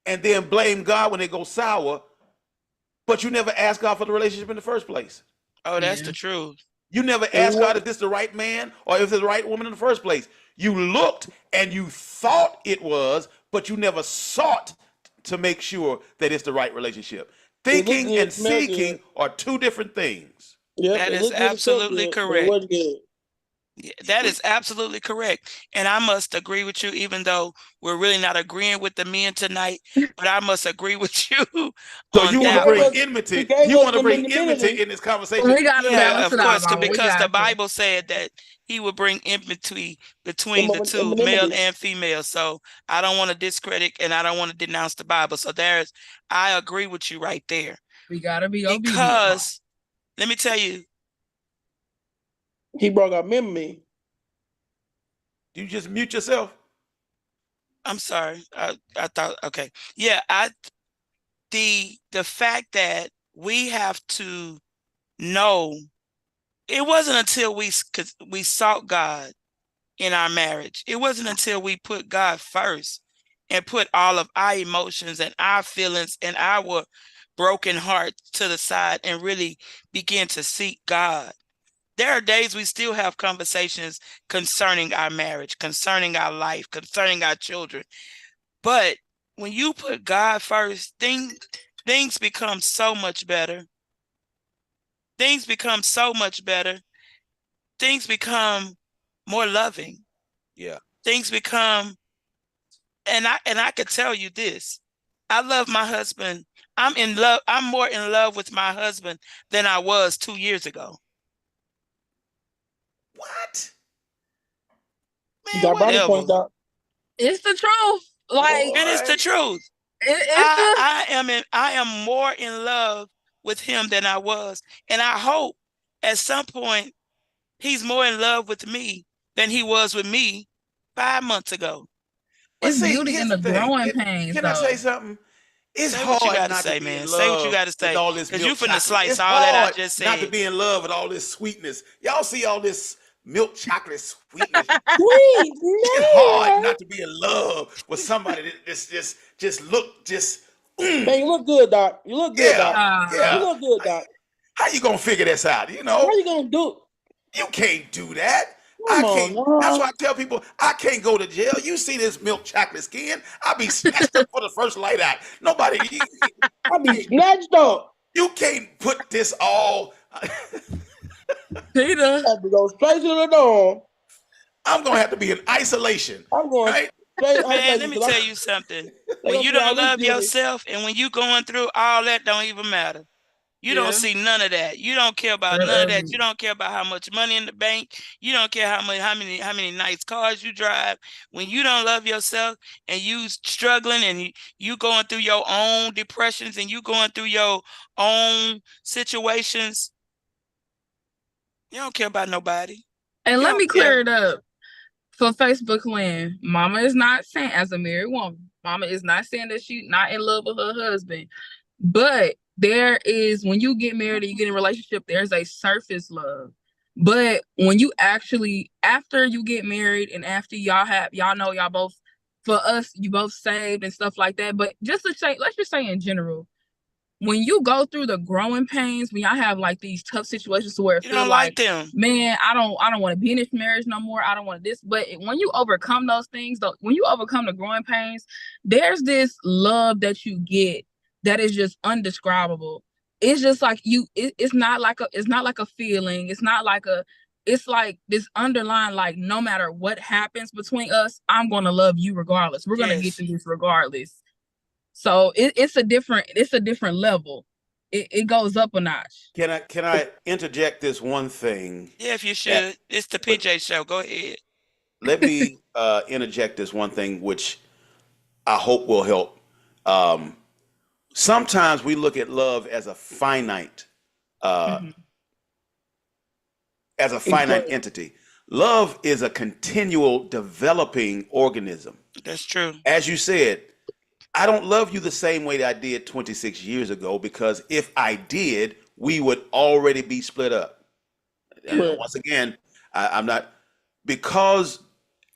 and then blame God when they go sour, but you never ask God for the relationship in the first place. Oh, that's Yeah. the truth. You never And asked we God want if this is the right man or if it's the right woman in the first place. You looked and you thought it was, but you never sought to make sure that it's the right relationship. it look Thinking good, and smell good. seeking are 2 different things. Yep, That it is looked good, it smelled absolutely good, but it correct. wasn't good. Yeah, that is absolutely correct. And I must agree with you, even though we're really not agreeing with the men tonight, but I must agree with you So on you He want to that gave bring one. us, he enmity. gave You us want to the bring enmity minimity. in this conversation. We gotta Yeah, balance of it out, course, mama. We because the got to. Bible said that he would bring enmity between the two, male Anonymity. and female. So I don't want to discredit and I don't want to denounce the Bible. So I agree with you right there. We gotta be obedient. Because let me tell you, He brought out memory. You just mute yourself. I'm sorry. I thought, okay. Yeah, the fact that we have to know, it wasn't until we sought God in our marriage. It wasn't until we put God first and put all of our emotions and our feelings and our broken heart to the side and really begin to seek God. There are days we still have conversations concerning our marriage, concerning our life, concerning our children. But when you put God first, things become so much better. Things become so much better. Things become more loving. Yeah. Things become, and I could tell you this. I love my husband. I'm in love. I'm more in love with my husband than I was 2 years ago. What? You Man, got brownie whatever. points out. It's the truth. Like And it's the truth. it's the I am more in love with him than I was. And I hope at some point he's more in love with me than he was with me 5 months ago. But it's see, beauty in here's the the thing. growing pains, Can I though. say something? It's Say what you hard got to not to say, be man. in Say what you love got to with say. all this Because you milk finna chocolate. slice It's all that I hard just not to said. be in love with all this sweetness. Y'all see all this milk chocolate sweetness. Sweet It's hard man. not to be in love with somebody that just look just Man, you look good, Doc. You look good, Doc. yeah, You yeah. look good, Doc. How you gonna figure this out? You How know, you gonna do? you can't do that. Come I on, can't. That's now. why I tell people I can't go to jail. You see this milk chocolate skin? I'll be snatched up for the first light out. Nobody, I be snatched up. you can't put this all. Peter. I have to go straight to the door. I'm gonna have to be in isolation, I'm going right? straight Man, let isolation me because tell you something. they When gonna you see all don't this love beauty. yourself and when you going through all that, don't even matter. You don't Yeah. see none of that. You don't care about none of that. You don't care about how much money in the bank. You don't care how many nice cars you drive. When you don't love yourself and you struggling and you going through your own depressions and you going through your own situations, you don't care about nobody. And You let me don't care. clear it up for Facebook land. Mama is not saying, as a married woman, Mama is not saying that she's not in love with her husband. But there is, when you get married and you get in a relationship, there's a surface love. But when you actually, after you get married and after y'all know y'all both for us, you both saved and stuff like that. But just to say, let's just say in general, when you go through the growing pains, when y'all have like these tough situations where it You feels don't like like, them. man, I don't want to be in this marriage no more. I don't want this. But when you overcome those things, though, when you overcome the growing pains, there's this love that you get that is just undescribable. It's just like it's not like a feeling. It's like this underlying, like, no matter what happens between us, I'm gonna love you regardless. We're gonna get Yes. through this regardless. So it's a different level. It goes up a notch. Can I interject this one thing? Yeah, if you That, should. It's the but PJ show. Go ahead. let me interject this one thing, which I hope will help. Um, Sometimes we look at love as a finite, uh, Mhm. entity. Love is a continual developing organism. That's true. As you said, I don't love you the same way that I did 26 years ago, because if I did, we would already be split up. And Right. once again, I'm not, because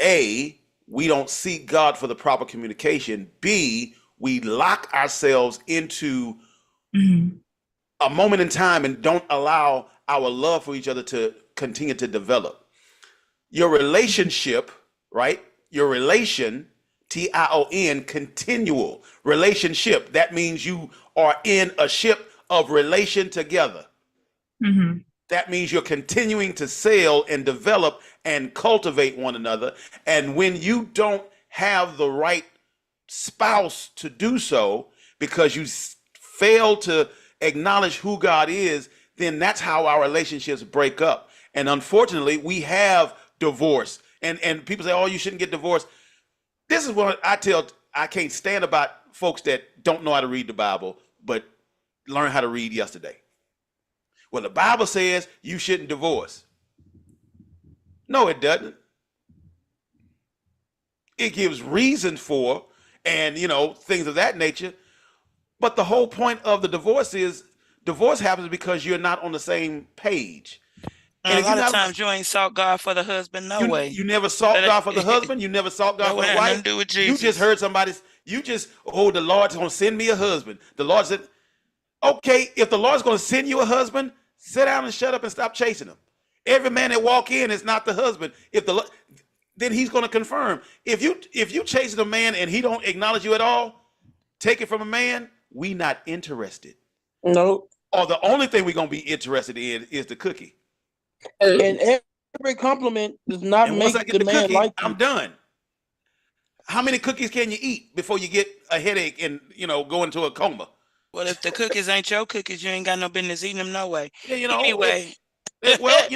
A, we don't seek God for the proper communication. B, we lock ourselves into Mhm. a moment in time and don't allow our love for each other to continue to develop. Your relationship, right? Your relation, TION, continual relationship. That means you are in a ship of relation together. Mhm. That means you're continuing to sail and develop and cultivate one another. And when you don't have the right spouse to do so, because you fail to acknowledge who God is, then that's how our relationships break up. And unfortunately, we have divorce. And people say, "Oh, you shouldn't get divorced." This is what I can't stand about folks that don't know how to read the Bible, but learn how to read yesterday. Well, the Bible says you shouldn't divorce. No, it doesn't. It gives reason for, and things of that nature. But the whole point of the divorce happens because you're not on the same page. And And a if you're lot of not, times you ain't sought God for the husband, no way. you never sought God for the husband, you never sought God That for would the have nothing wife. to do with You just Jesus. heard oh, the Lord's gonna send me a husband. The Lord said, okay, if the Lord's gonna send you a husband, sit down and shut up and stop chasing him. Every man that walk in is not the husband. Then he's gonna confirm. If you chase a man and he don't acknowledge you at all, take it from a man, we not interested. No. Or the only thing we're gonna be interested in is the cookie. And every compliment does not And once I make get the the man cookie, like I'm you. done. How many cookies can you eat before you get a headache and go into a coma? Well, if the cookies ain't your cookies, you ain't got no business eating them no way. Yeah, Anyway, well,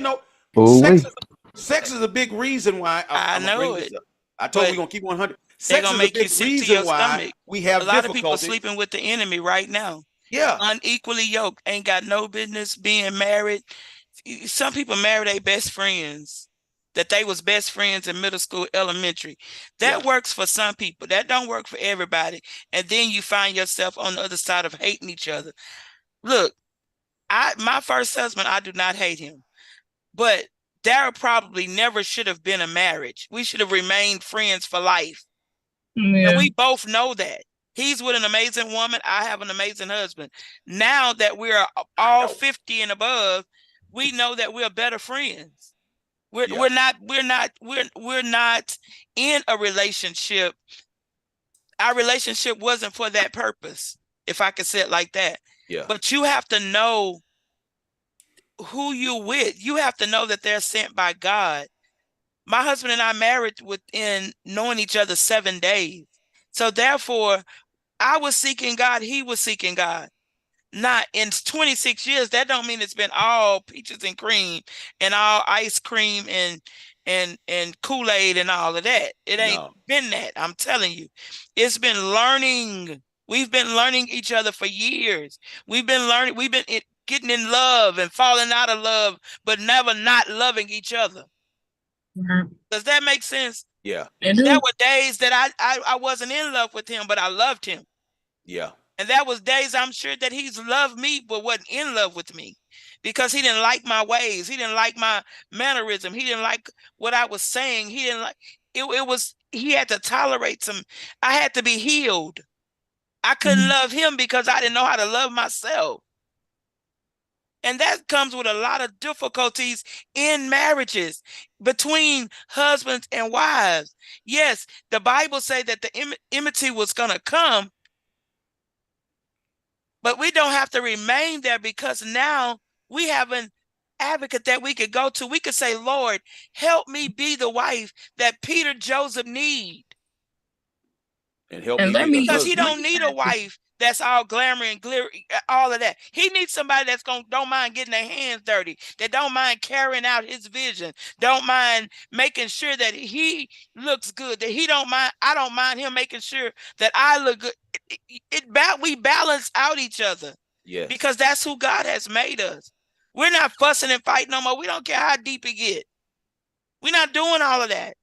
Ooh sex wee. is sex is a big reason why I I'm gonna bring know this it, up. I told you but we're gonna keep 100. they Sex gonna is a make you big sick to reason your why stomach. we A have lot of people difficulty. sleeping with the enemy right now. Yeah, Unequally yoked, ain't got no business being married. Some people marry their best friends, that they was best friends in middle school, elementary. yeah, That works for some people. That don't work for everybody. And then you find yourself on the other side of hating each other. Look, my first husband, I do not hate him, but there probably never should have been a marriage. We should have remained friends for life. And Yeah. we both know that. He's with an amazing woman. I have an amazing husband. Now that we're all 50 and above, we know that we're better friends. We're yeah, we're not we're not we're not in a relationship. Our relationship wasn't for that purpose, if I could say it like that. yeah, But you have to know who you're with. You have to know that they're sent by God. My husband and I married within knowing each other 7 days. So therefore, I was seeking God, he was seeking God. Not in 26 years, that don't mean it's been all peaches and cream and all ice cream and Kool-Aid and all of that. It ain't no, been that. I'm telling you. It's been learning. We've been learning each other for years. We've been getting in love and falling out of love, but never not loving each other. Right. Does that make sense? yeah, And There then, were days that I wasn't in love with him, but I loved him. yeah, And that was days I'm sure that he's loved me, but wasn't in love with me because he didn't like my ways. He didn't like my mannerism. He didn't like what I was saying. He didn't like, it was, he had to tolerate some. I had to be healed. I couldn't love him because I didn't know how to love myself. And that comes with a lot of difficulties in marriages between husbands and wives. Yes, the Bible says that the enmity was going to come, but we don't have to remain there, because now we have an advocate that we could go to. We could say, Lord, help me be the wife that Peter Joseph need. And help And me let be the me- Because he husband. don't need a wife that's all glamour and glitter, all of that. He needs somebody that's don't mind getting their hands dirty, that don't mind carrying out his vision, don't mind making sure that he looks good, that he don't mind. I don't mind him making sure that I look good. We balance out each other. Yes. Because that's who God has made us. We're not fussing and fighting no more. We don't care how deep it get. We're not doing all of that.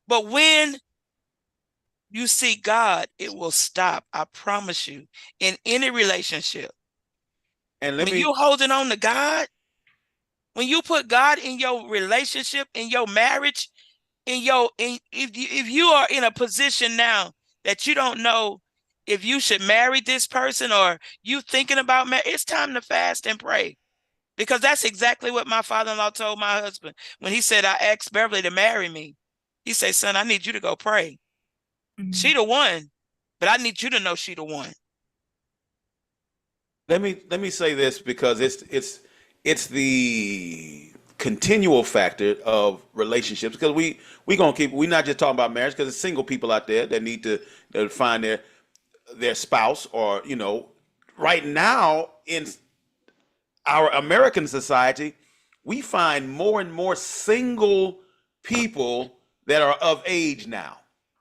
But when you see God, it will stop. I promise you. In any relationship, And when you're holding on to God, when you put God in your relationship, in your marriage, if you are in a position now that you don't know if you should marry this person, or you thinking about marriage, it's time to fast and pray. Because that's exactly what my father-in-law told my husband when he said, I asked Beverly to marry me. He said, son, I need you to go pray. She the one, but I need you to know she the one. Let me say this, because it's the continual factor of relationships, because we gonna keep, we're not just talking about marriage, because there's single people out there that need to find their spouse, or right now in our American society, we find more and more single people that are of age now,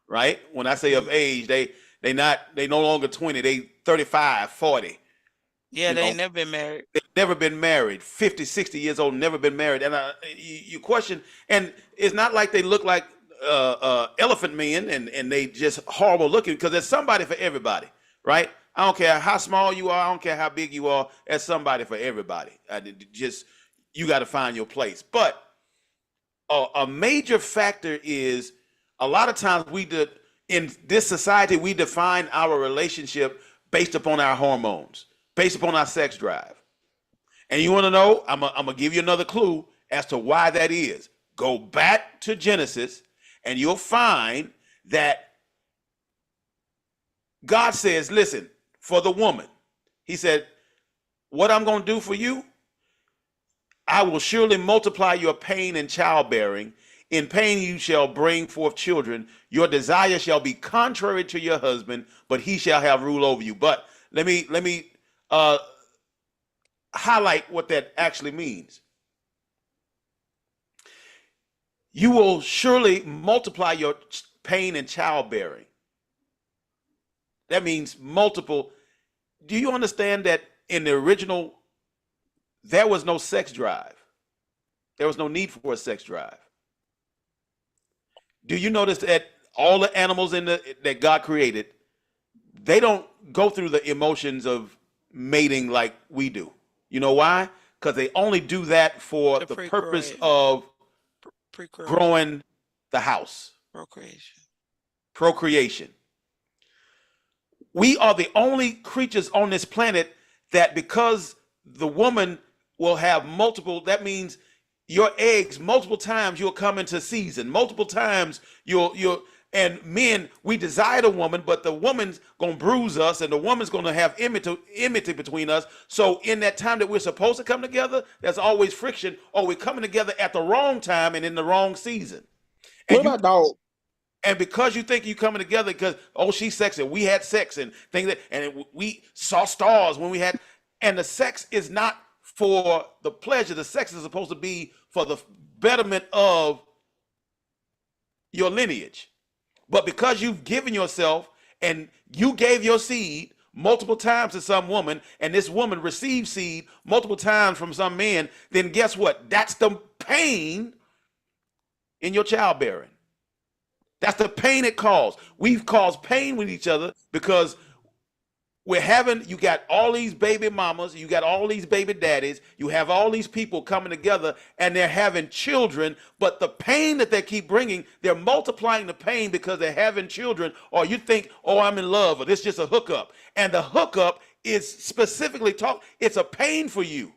right? When I say of age, they no longer 20, they 35, 40. Yeah, they ain't never been married. They've never been married, 50, 60 years old, never been married. And you question, and it's not like they look like elephant men and they just horrible looking, because there's somebody for everybody, right? I don't care how small you are, I don't care how big you are, there's somebody for everybody. You got to find your place. But a major factor is, a lot of times in this society, we define our relationship based upon our hormones, based upon our sex drive. And you want to know, I'm gonna give you another clue as to why that is. Go back to Genesis and you'll find that God says, listen, for the woman, he said, what I'm going to do for you, I will surely multiply your pain in childbearing. In pain you shall bring forth children. Your desire shall be contrary to your husband, but he shall have rule over you. But let me highlight what that actually means. You will surely multiply your pain in childbearing. That means multiple. Do you understand that in the original, there was no sex drive? There was no need for a sex drive. Do you notice that all the animals that God created, they don't go through the emotions of mating like we do? You know why? Because they only do that for the purpose of growing the house. Procreation. We are the only creatures on this planet that, because the woman will have multiple, that means your eggs, multiple times you'll come into season, multiple times and men, we desire the woman, but the woman's gonna bruise us, and the woman's gonna have enmity between us. So in that time that we're supposed to come together, there's always friction, or we're coming together at the wrong time and in the wrong season. What about dog? And because you think you're coming together because, oh, she's sexy, we had sex and things, we saw stars when we had, and the sex is not for the pleasure. The sex is supposed to be for the betterment of your lineage. But because you've given yourself and you gave your seed multiple times to some woman, and this woman received seed multiple times from some man, then guess what? That's the pain in your childbearing. That's the pain it caused. We've caused pain with each other because you got all these baby mamas, you got all these baby daddies, you have all these people coming together and they're having children, but the pain that they keep bringing, they're multiplying the pain because they're having children, or you think, oh, I'm in love, or this is just a hookup. And the hookup is specifically it's a pain for you.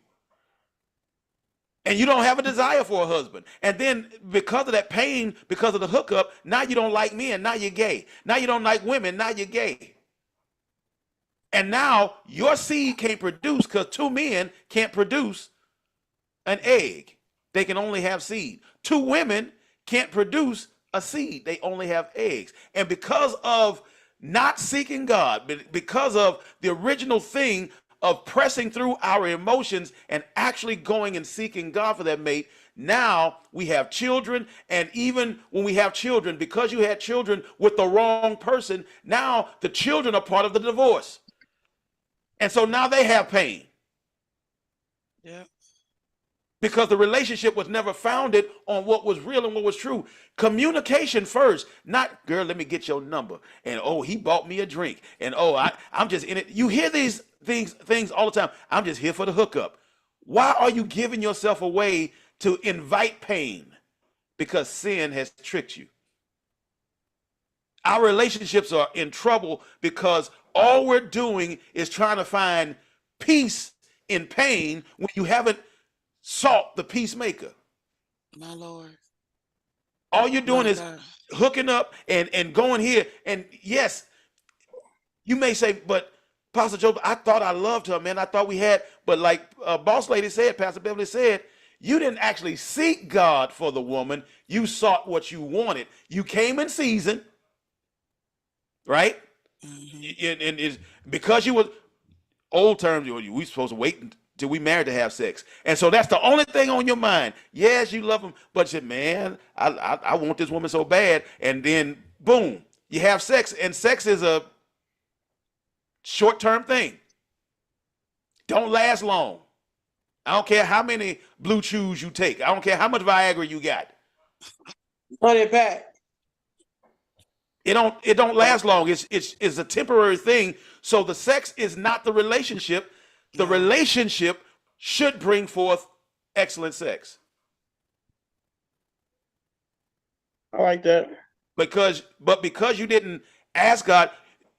And you don't have a desire for a husband. And then because of that pain, because of the hookup, now you don't like men, now you're gay. Now you don't like women, now you're gay. And now your seed can't produce because two men can't produce an egg. They can only have seed. Two women can't produce a seed. They only have eggs. And because of not seeking God, because of the original thing of pressing through our emotions and actually going and seeking God for that mate, now we have children. And even when we have children, because you had children with the wrong person, now the children are part of the divorce. And so now they have pain. Yeah. Because the relationship was never founded on what was real and what was true. Communication first, not, girl, let me get your number. And, oh, he bought me a drink. And, oh, I'm just in it. You hear these things all the time. I'm just here for the hookup. Why are you giving yourself away to invite pain? Because sin has tricked you. Our relationships are in trouble because all we're doing is trying to find peace in pain when you haven't sought the peacemaker. My Lord. All you're doing My is God. hooking up and going here. And yes, you may say, but Pastor Joe, I thought I loved her, man. I thought we had, but like Boss Lady said, Pastor Beverly said, you didn't actually seek God for the woman. You sought what you wanted. You came in season, right? Mm-hmm. And it's because you were old terms, we supposed to wait until we married to have sex. And so that's the only thing on your mind. Yes, you love him, but you said, man, I want this woman so bad. And then boom, you have sex, and sex is a short-term thing. Don't last long. I don't care how many blue chews you take. I don't care how much Viagra you got. 100 pack. It don't last long. It's a temporary thing. So the sex is not the relationship. The relationship should bring forth excellent sex. I like that. Because you didn't ask God,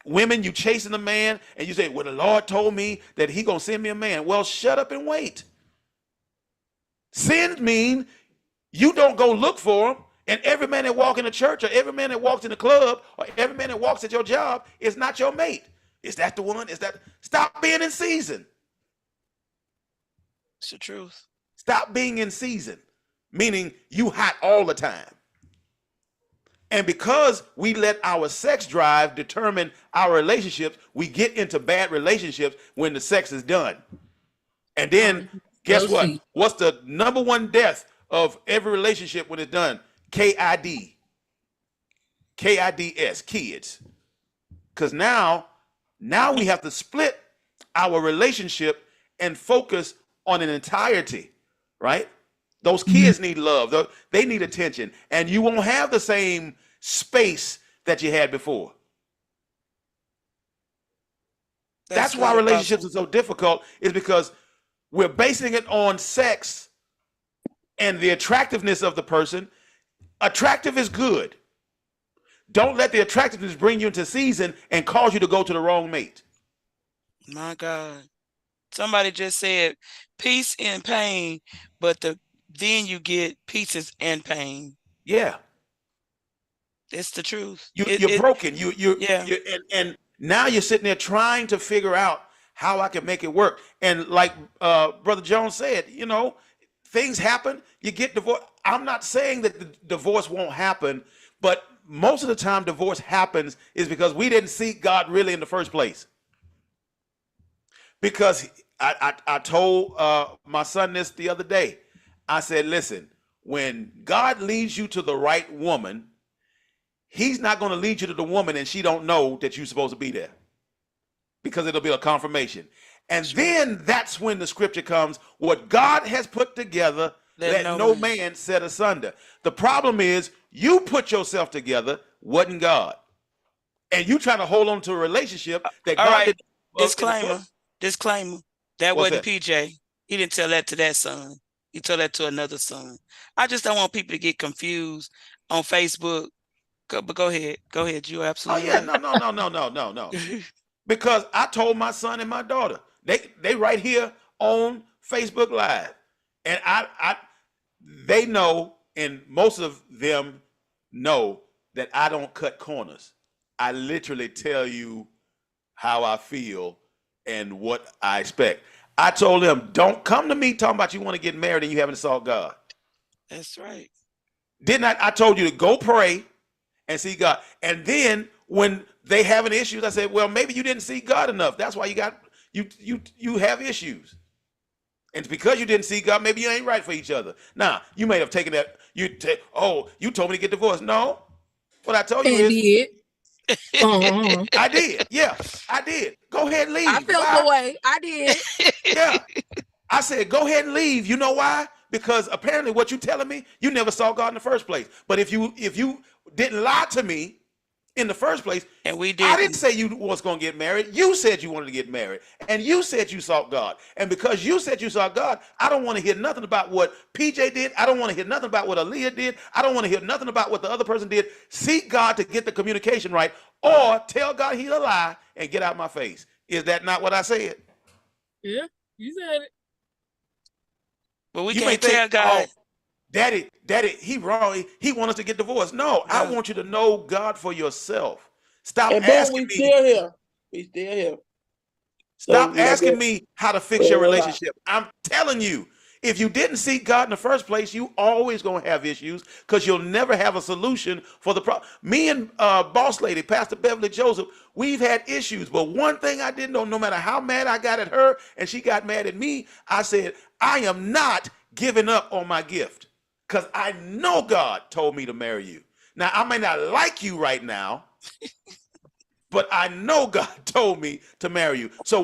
women, you chasing a man and you say, well, the Lord told me that he gonna send me a man. Well, shut up and wait. Sin mean you don't go look for him. And every man that walks in the church, or every man that walks in the club, or every man that walks at your job is not your mate. Is that the one? Stop being in season. It's the truth. Stop being in season, meaning you hot all the time. And because we let our sex drive determine our relationships, we get into bad relationships when the sex is done. And then guess what? What's the number one death of every relationship when it's done? KIDS, kids. Because now we have to split our relationship and focus on an entirety, right? Those kids need love. They need attention. And you won't have the same space that you had before. That's why relationships are so difficult, is because we're basing it on sex and the attractiveness of the person. Attractive is good. Don't let the attractiveness bring you into season and cause you to go to the wrong mate. My God. Somebody just said peace in pain, but then you get pieces and pain. Yeah. It's the truth. You're broken. Yeah. And now you're sitting there trying to figure out how I can make it work. And like Brother Jones said, things happen. You get divorced. I'm not saying that the divorce won't happen, but most of the time divorce happens is because we didn't seek God really in the first place. Because I told my son this the other day. I said, listen, when God leads you to the right woman, he's not going to lead you to the woman and she don't know that you're supposed to be there, because it'll be a confirmation. And then that's when the scripture comes, what God has put together, let no man set asunder. The problem is you put yourself together, wasn't God. And you trying to hold on to a relationship that God didn't Disclaimer. That What's wasn't that? PJ. He didn't tell that to that son. He told that to another son. I just don't want people to get confused on Facebook. But go ahead. Go ahead. You're Oh absolutely yeah, right. no. Because I told my son and my daughter, they right here on Facebook Live, and they know, and most of them know that I don't cut corners. I literally tell you how I feel and what I expect. I told them, don't come to me talking about you want to get married and you haven't sought God. That's right. Didn't I? I told you to go pray and see God. And then when they having issues, I said, well, maybe you didn't see God enough. That's why you have issues. And it's because you didn't see God, maybe you ain't right for each other. Now, you may have taken that, you told me to get divorced. No. What I told you And is did. Uh-huh. I did. Yeah, I did. Go ahead and I leave. felt the Why? way. I did. Yeah. I said, go ahead and leave. You know why? Because apparently what you telling me, you never saw God in the first place. But if you didn't lie to me in the first place, And we I didn't didn't. say you was going to get married. You said you wanted to get married. And you said you sought God. And because you said you sought God, I don't want to hear nothing about what PJ did. I don't want to hear nothing about what Aaliyah did. I don't want to hear nothing about what the other person did. Seek God to get the communication right, or tell God he's a lie and get out my face. Is that not what I said? Yeah, you said it. But we You may can't tell think, God. oh, daddy, he wrong. He want us to get divorced. No, I No. want you to know God for yourself. Stop And boom, asking we me. still here. We still here. Stop So, asking me how to fix your well, relationship. I'm telling you, if you didn't seek God in the first place, you always gonna have issues because you'll never have a solution for the problem. Me and boss lady, Pastor Beverly Joseph, we've had issues. But one thing I didn't know, no matter how mad I got at her and she got mad at me, I said, I am not giving up on my gift because I know God told me to marry you. Now, I may not like you right now, but I know God told me to marry you. So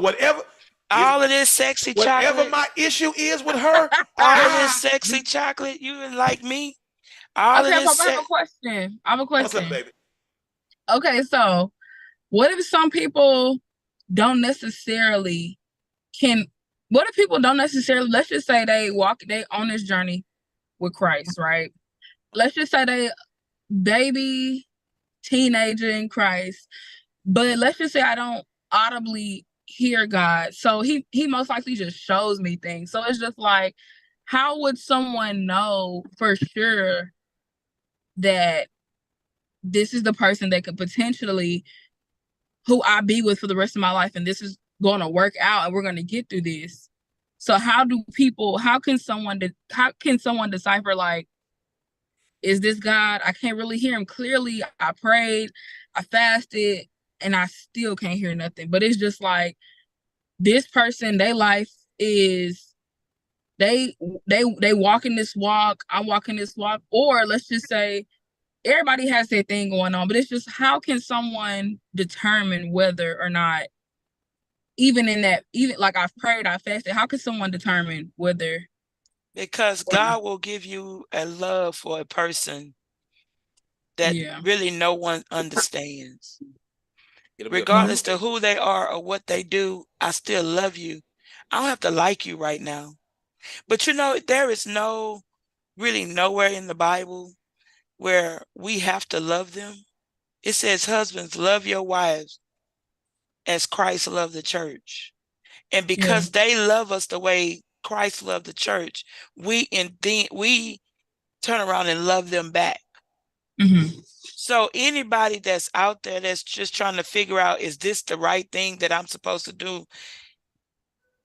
All of this sexy whatever chocolate. my issue is with her, All of this sexy chocolate. You like me? All of Okay, this Papa, I have a question. what's up, baby? Okay, so what if some people don't necessarily what if people don't necessarily, let's just say they on this journey with Christ, right? Let's just say they baby teenager in Christ, but let's just say I don't audibly hear God. So he most likely just shows me things. So it's just like, how would someone know for sure that this is the person that could potentially who I be with for the rest of my life, and this is going to work out, and we're going to get through this? So how can someone decipher, like, is this God? I can't really hear him clearly. I prayed, I fasted, and I still can't hear nothing. But it's just like, this person, their life is they walking this walk, I'm walking this walk, or let's just say everybody has their thing going on, but it's just, how can someone determine whether or not, even like I've prayed, I fasted, how can someone determine whether? Because God will give you a love for a person that Yeah. really no one understands. It'll be a Regardless conversation. to who they are or what they do, I still love you. I don't have to like you right now. But you know, there is really nowhere in the Bible where we have to love them. It says, husbands, love your wives as Christ loved the church. And because they love us the way Christ loved the church, we turn around and love them back. Mm-hmm. So anybody that's out there that's just trying to figure out, is this the right thing that I'm supposed to do?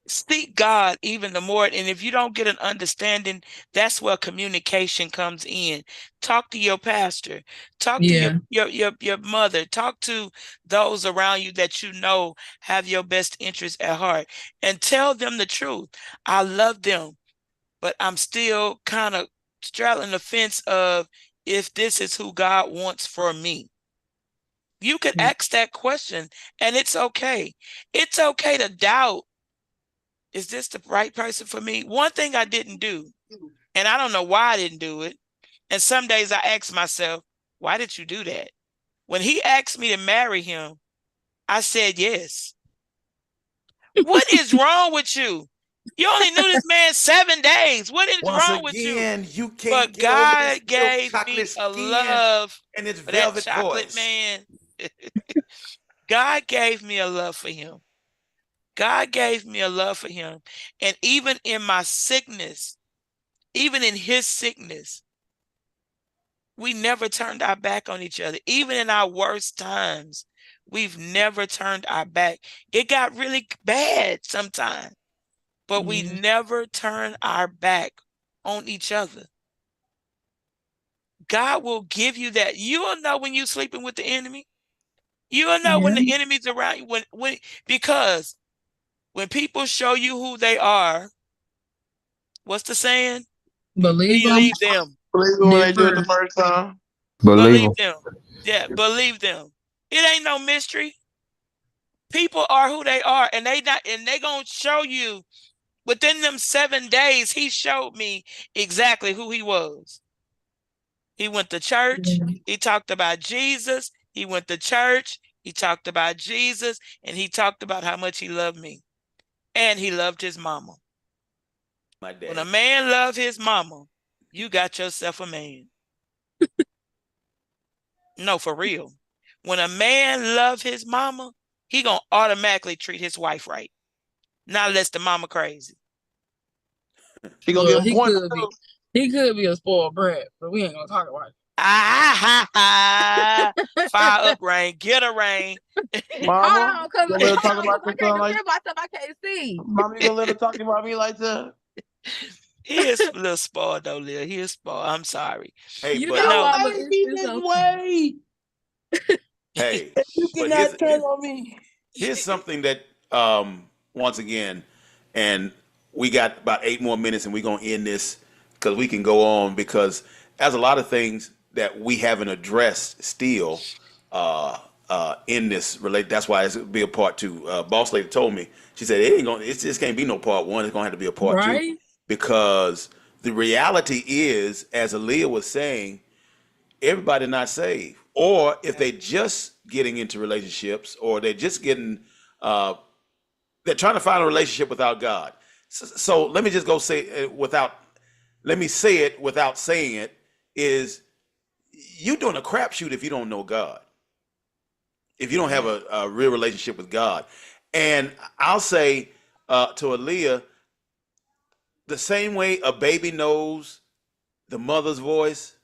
Seek God even the more. And if you don't get an understanding, that's where communication comes in. Talk to your pastor, talk to your mother, talk to those around you that you know have your best interests at heart, and tell them the truth. I love them, but I'm still kind of straddling the fence of if this is who God wants for me. You could ask that question, and it's okay. It's okay to doubt, is this the right person for me? One thing I didn't do, and I don't know why I didn't do it, and some days I ask myself, why did you do that? When he asked me to marry him, I said yes. What is wrong with you? You only knew this man 7 days. What is Once wrong with you? again, you can't But get over this God milk gave me chocolate a skin love and his for that velvet chocolate voice. man. God gave me a love for him. God gave me a love for him. And even in my sickness, even in his sickness, we never turned our back on each other. Even in our worst times, we've never turned our back. It got really bad sometimes, but we never turned our back on each other. God will give you that. You will know when you're sleeping with the enemy. You will know when the enemy's around you. Because when people show you who they are, what's the saying? Believe them. Believe them. Believe it when they do it the first time. Believe Believe them. them. Yeah, believe them. It ain't no mystery. People are who they are, and they gonna show you within them 7 days. He showed me exactly who he was. He went to church. He talked about Jesus. He went to church. He talked about Jesus, and he talked about how much he loved me, and he loved his mama. My daddy. When a man loves his mama, you got yourself a man. No, for real. When a man loves his mama, he gonna automatically treat his wife right. Not unless the mama crazy. She gonna Well, get a point too. he could be a spoiled brat, but we ain't gonna talk about it. Fire up, Rain. Get a Rain. Mama, Hold on, cause you gonna let her talk I about your can't son like defend myself. I can't see. Mama, you gonna let her talk about me like that? He is a little spoiled though, Lil. He is spoiled. I'm sorry. Hey, You but know No. what? Why is he this way? hey, You but cannot turn on me. here's something that once again, and we got about 8 more minutes, and we're gonna end this because we can go on because there's a lot of things that we haven't addressed still in this relate. That's why it's gonna be a part 2. Boss lady told me, she said it just can't be no part 1. It's gonna have to be a part 2 Right? because the reality is, as Aaliyah was saying, everybody not saved, or if they just getting into relationships, or they're just getting they're trying to find a relationship without God. So let me just go say it let me say it without saying it, is you doing a crapshoot if you don't know God, if you don't have a real relationship with God. And I'll say to Aaliyah, the same way a baby knows the mother's voice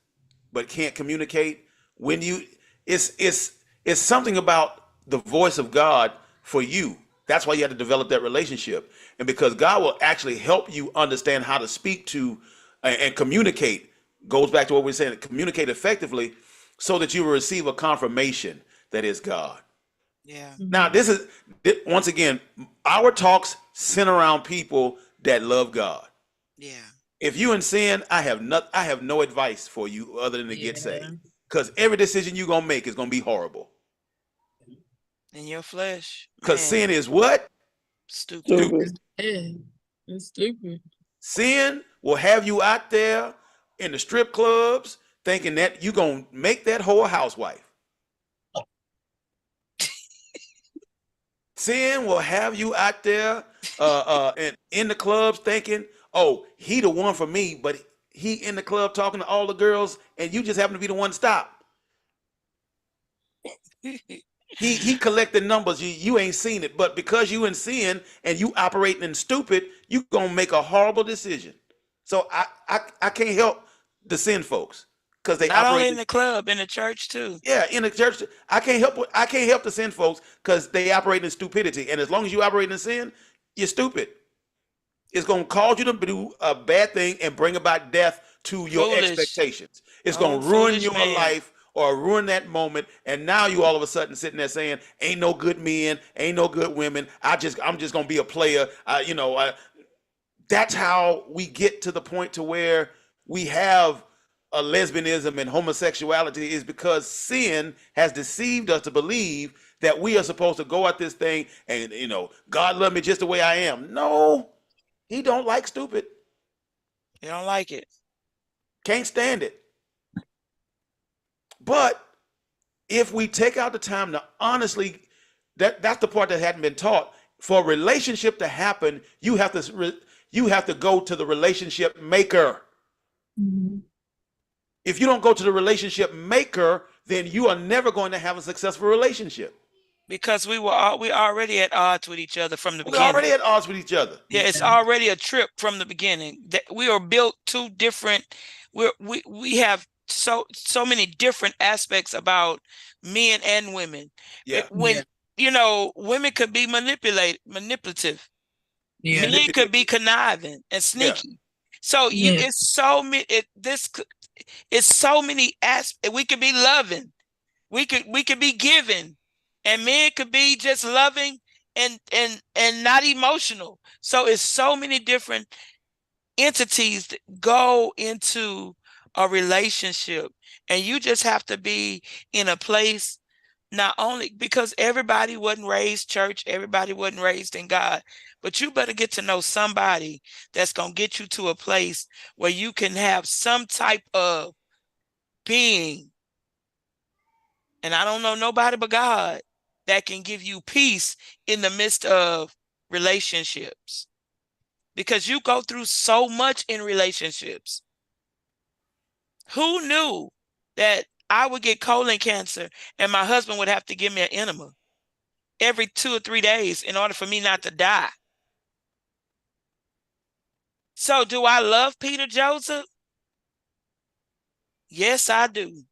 but can't communicate, when you it's something about the voice of God for you. That's why you have to develop that relationship, and because God will actually help you understand how to speak to and communicate. Goes back to what we're saying: communicate effectively, so that you will receive a confirmation that is God. Yeah. Now, this is once again, our talks center around people that love God. Yeah. If you in sin, I have no advice for you other than to get saved. Because every decision you're gonna make is gonna be horrible. In your flesh. Because Man, sin is what? stupid. Stupid. Yeah. It's stupid. Sin will have you out there in the strip clubs thinking that you're gonna make that whole housewife. Sin will have you out there and in the clubs thinking, oh, he the one for me, but he in the club talking to all the girls, and you just happen to be the one to stop. He collected numbers. You ain't seen it, but because you in sin and you operating in stupid, you gonna make a horrible decision. So I can't help the sin folks because they Not only operate. in the club, in the church too. Yeah, in the church, I can't help the sin folks because they operate in stupidity. And as long as you operate in sin, you're stupid. It's gonna cause you to do a bad thing and bring about death to your Foolish. expectations. It's Oh, gonna ruin foolish your man. life or ruin that moment. And now you all of a sudden sitting there saying, "Ain't no good men, ain't no good women. I'm just gonna be a player." That's how we get to the point to where we have a lesbianism and homosexuality, is because sin has deceived us to believe that we are supposed to go at this thing and God love me just the way I am. No, he don't like stupid. You don't like it. Can't stand it. But if we take out the time to honestly, that's the part that hadn't been taught. For a relationship to happen, you have to go to the relationship maker. Mm-hmm. If you don't go to the relationship maker, then you are never going to have a successful relationship. Because we already at odds with each other from the We're beginning. already at odds with each other. Yeah, it's already a trip from the beginning. That we are built two different. We have so many different aspects about men and women. Yeah. When women could be manipulative. Yeah. Men could be conniving and sneaky. So it's so many. It's so many aspects. We could be loving. We could be giving, and men could be just loving and not emotional. So it's so many different entities that go into a relationship, and you just have to be in a place, not only because everybody wasn't raised church, everybody wasn't raised in God, but you better get to know somebody that's going to get you to a place where you can have some type of being, and I don't know nobody but God, that can give you peace in the midst of relationships, because you go through so much in relationships. Who knew that I would get colon cancer and my husband would have to give me an enema every 2 or 3 days in order for me not to die? So do I love Peter Joseph? Yes, I do.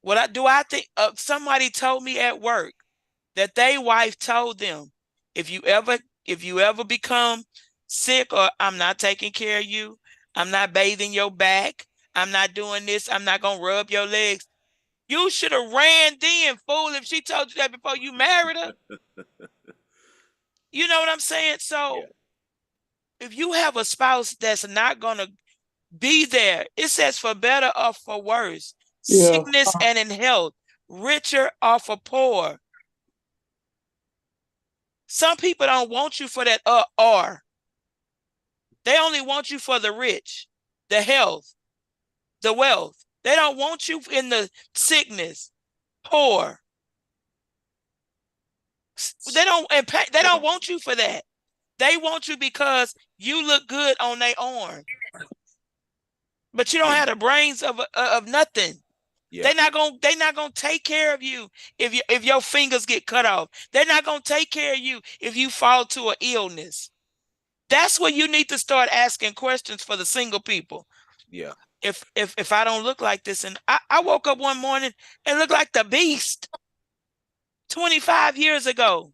I think somebody told me at work that their wife told them, if you ever become sick, or I'm not taking care of you, I'm not bathing your back, I'm not doing this, I'm not gonna rub your legs, you should have ran then, fool, if she told you that before you married her. You know what I'm saying? So if you have a spouse that's not gonna be there, it says for better or for worse, sickness and in health, richer or for poor. Some people don't want you for that or. They only want you for the rich, the health, the wealth. They don't want you in the sickness, poor. They don't want you for that. They want you because you look good on their arm, but you don't have the brains of nothing. Yeah. They're not gonna take care of you if your fingers get cut off. They're not gonna take care of you if you fall to an illness. That's where you need to start asking questions for the single people. Yeah. If I don't look like this, and I woke up one morning and looked like the beast 25 years ago.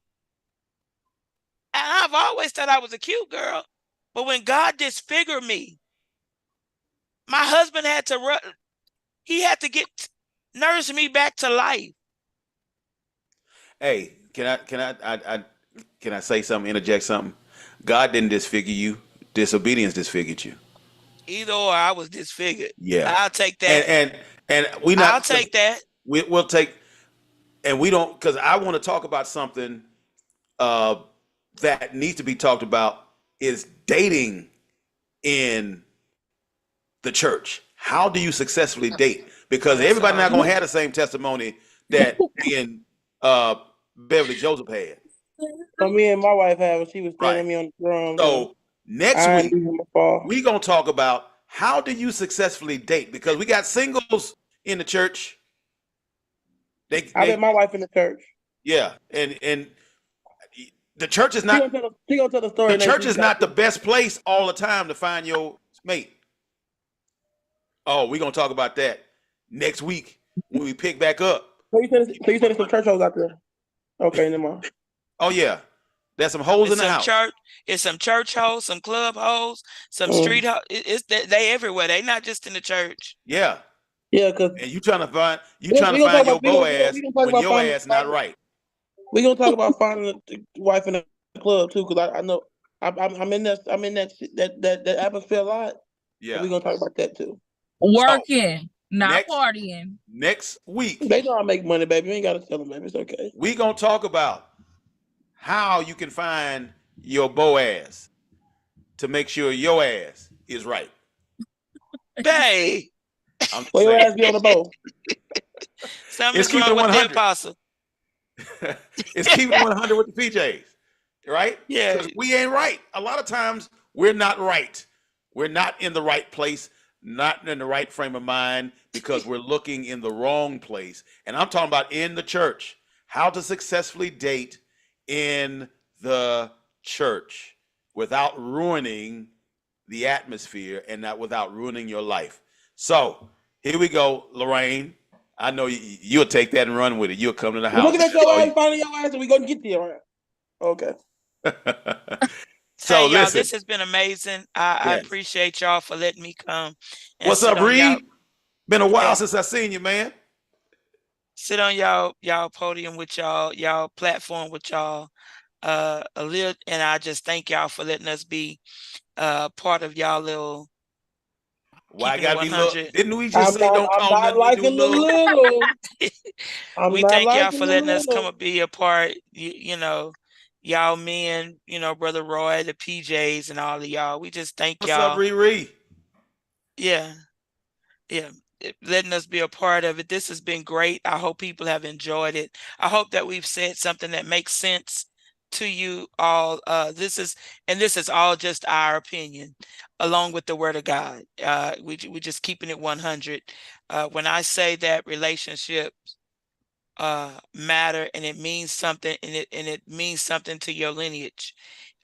And I've always thought I was a cute girl. But when God disfigured me, my husband had to nurse me back to life. Hey, can I say something, interject something? God didn't disfigure you. Disobedience disfigured you. Either or, I was disfigured. Yeah. I'll take that. And we not. I'll take that. We'll take, and we don't, because I want to talk about something that needs to be talked about, is dating in the church. How do you successfully date? Because everybody not gonna have the same testimony that me and Beverly Joseph had. So me and my wife had when she was standing me on the throne. So next week we gonna talk about how do you successfully date, because we got singles in the church. I met my wife in the church. Yeah, and the church is not. She gonna tell the story. The church is not the best place all the time to find your mate. Oh, we're gonna talk about that next week when we pick back up. So you said it's some church hoes out there. Okay, never mind. Oh yeah, there's some hoes in the house. It's some church hoes, some club hoes, some street hoes. They everywhere. They not just in the church. Yeah. Yeah, cause and you trying to find your Boaz when your ass not right. We're gonna talk about finding the wife in the club too, because I know I'm in that atmosphere a lot. Yeah, so we're gonna talk about that too. Working, not partying. Next week, they know I make money, baby. You ain't gotta tell them, baby. It's okay. We gonna talk about how you can find your Boaz to make sure your ass is right. Hey, well, your ass be on the boat. Something's wrong with the apostle. It's keeping 100 with the PJs, right? Yeah. Because we ain't right. A lot of times we're not right. We're not in the right place, not in the right frame of mind because we're looking in the wrong place. And I'm talking about in the church, how to successfully date in the church without ruining the atmosphere and not without ruining your life. So here we go, Lorraine. I know you'll take that and run with it. You'll come to the We're house. looking at your ass, finding your ass, and we're gonna get there. Right? Okay. So Hey, y'all, listen, this has been amazing. I yes. appreciate y'all for letting me come and What's up, Reed? Been a while since I seen you, man. sit on y'all podium with y'all platform with y'all a little, and I just thank y'all for letting us be part of y'all little Why I keeping it gotta be little? 100. Didn't we just say don't I'm call not nothing we do liking the little? little. I'm We not thank y'all liking for the letting us come little. and be a part. You know, y'all men, Brother Roy, the PJs, and all of y'all. We just thank What's up, y'all. Riri? Yeah, letting us be a part of it. This has been great. I hope people have enjoyed it. I hope that we've said something that makes sense to you all. This is all just our opinion, along with the Word of God. We just keeping it 100. When I say that relationships matter and it means something, and it means something to your lineage.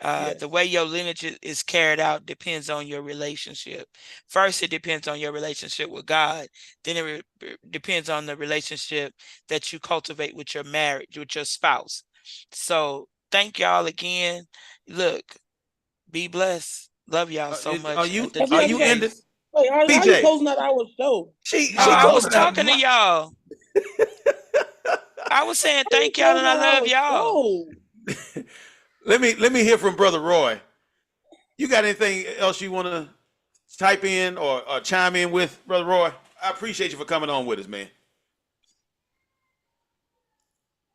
Yes. The way your lineage is carried out depends on your relationship. First, it depends on your relationship with God. Then it depends on the relationship that you cultivate with your marriage, with your spouse. So thank y'all again. Look, be blessed. Love y'all so Are much. you The are you ended? PJs. Wait, how you PJ, closing out our show? she Oh, she I was closing out. talking to y'all. I was saying How you thank y'all and closing I out love our y'all. show? Let me hear from Brother Roy. You got anything else you want to type in or chime in with, Brother Roy? I appreciate you for coming on with us, man.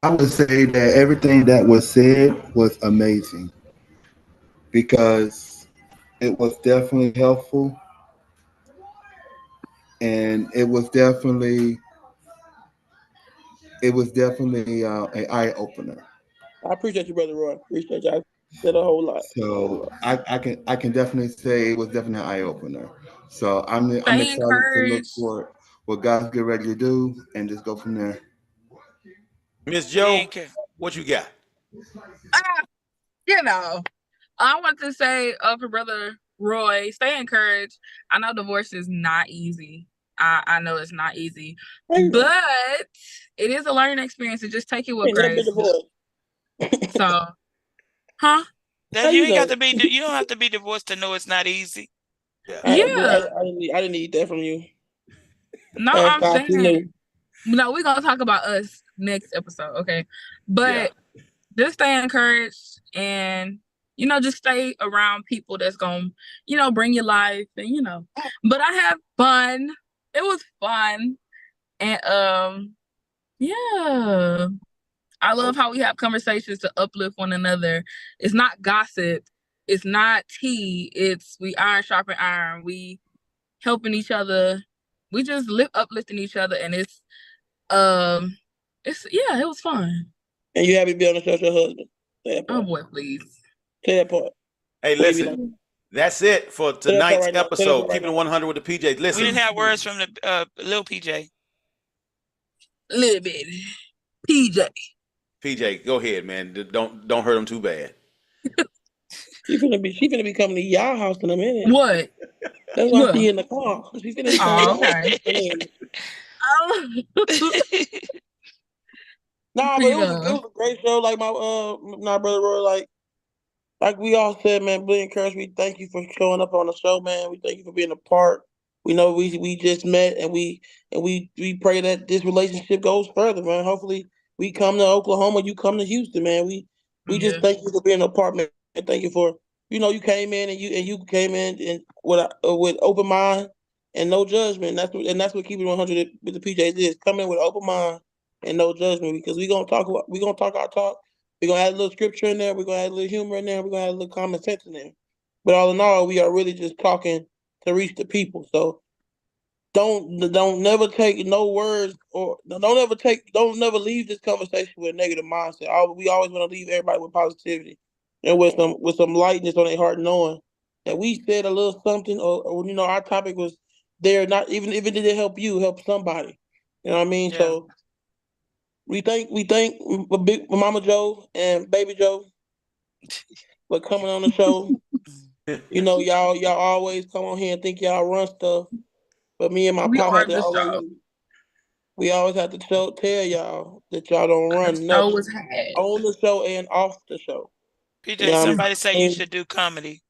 I would say that everything that was said was amazing because it was definitely helpful and it was definitely an eye opener. I appreciate you, Brother Roy. Appreciate you. I said a whole lot. So I can definitely say it was definitely an eye opener. So I'm Stay excited to look encouraged. for what God's getting ready to do and just go from there. Miss Be Joe, encouraged. what you got? Ah, I want to say for Brother Roy, stay encouraged. I know divorce is not easy. I know it's not easy, Ain't but it is a learning experience, and just take it with never been grace. divorced. So, huh? That How you you ain't got know? to be. You don't have to be divorced to know it's not easy. Yeah. Yeah. I didn't need that from you. No, As I'm fast you saying knew. no. We're gonna talk about us next episode, okay? Yeah. But just stay encouraged and just stay around people that's gonna bring you life and but I have fun. It was fun. And yeah, I love how we have conversations to uplift one another. It's not gossip, it's not tea, it's we iron sharpen iron, we helping each other, we just uplifting each other, and um it was fun. And you happy to be on the show with your husband. Say that Oh part. boy, please. Say that part. Hey, Before you be listen. like, That's it for say that part tonight's right now. Say that episode. part right Keeping it now. 100 with the PJ. We Listen, didn't have words from the little PJ. Little bit. PJ. PJ, go ahead, man. Don't hurt him too bad. She finna be coming to y'all house in a minute. What? That's why What? she in the car. She finna be coming to Oh, y'all okay. house in a minute. Oh. Nah, but it Peter. was a great show. Like my brother Roy, like we all said, man, be encouraged. We thank you for showing up on the show, man. We thank you for being a part. We know we just met and we pray that this relationship goes further, man. Hopefully we come to Oklahoma, you come to Houston, man. We just Yeah. thank you for being a part, man. And thank you for you came in and you came in and with open mind and no judgment. That's what keeping 100 with the PJs is. Come in with open mind and no judgment because we gonna talk our talk. We're gonna add a little scripture in there. We're gonna add a little humor in there. We're gonna add a little common sense in there. But all in all, we are really just talking to reach the people. So don't never take no words or don't never leave this conversation with a negative mindset. We always want to leave everybody with positivity and with some lightness on their heart, knowing that we said a little something or our topic was there. Not even if it didn't help you, help somebody. You know what I mean? Yeah. So we thank Big Mama Joe and Baby Joe for coming on the show. Y'all always come on here and think y'all run stuff, but me and my We pop are had to the always. show. We always have to tell y'all that y'all don't The run show nothing was had. on the show and off the show. You PJ, know what somebody say I you mean? should do comedy.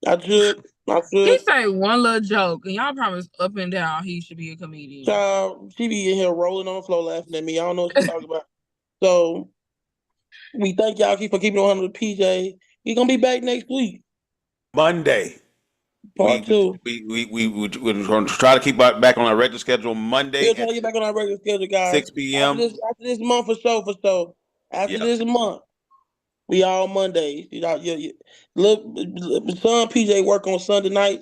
I should. He say one little joke, and y'all promise up and down he should be a comedian. Child, she be in here rolling on the floor laughing at me. I don't know what she's talking about. So we thank y'all for keeping it 100 with PJ. He's gonna be back next week. Monday. Part two. We're going to try to keep back on our regular schedule Monday We'll try at to get back on our regular schedule, guys. 6 p.m. After this month for sure. After Yeah. this month, we all Mondays. Look, son PJ work on Sunday night.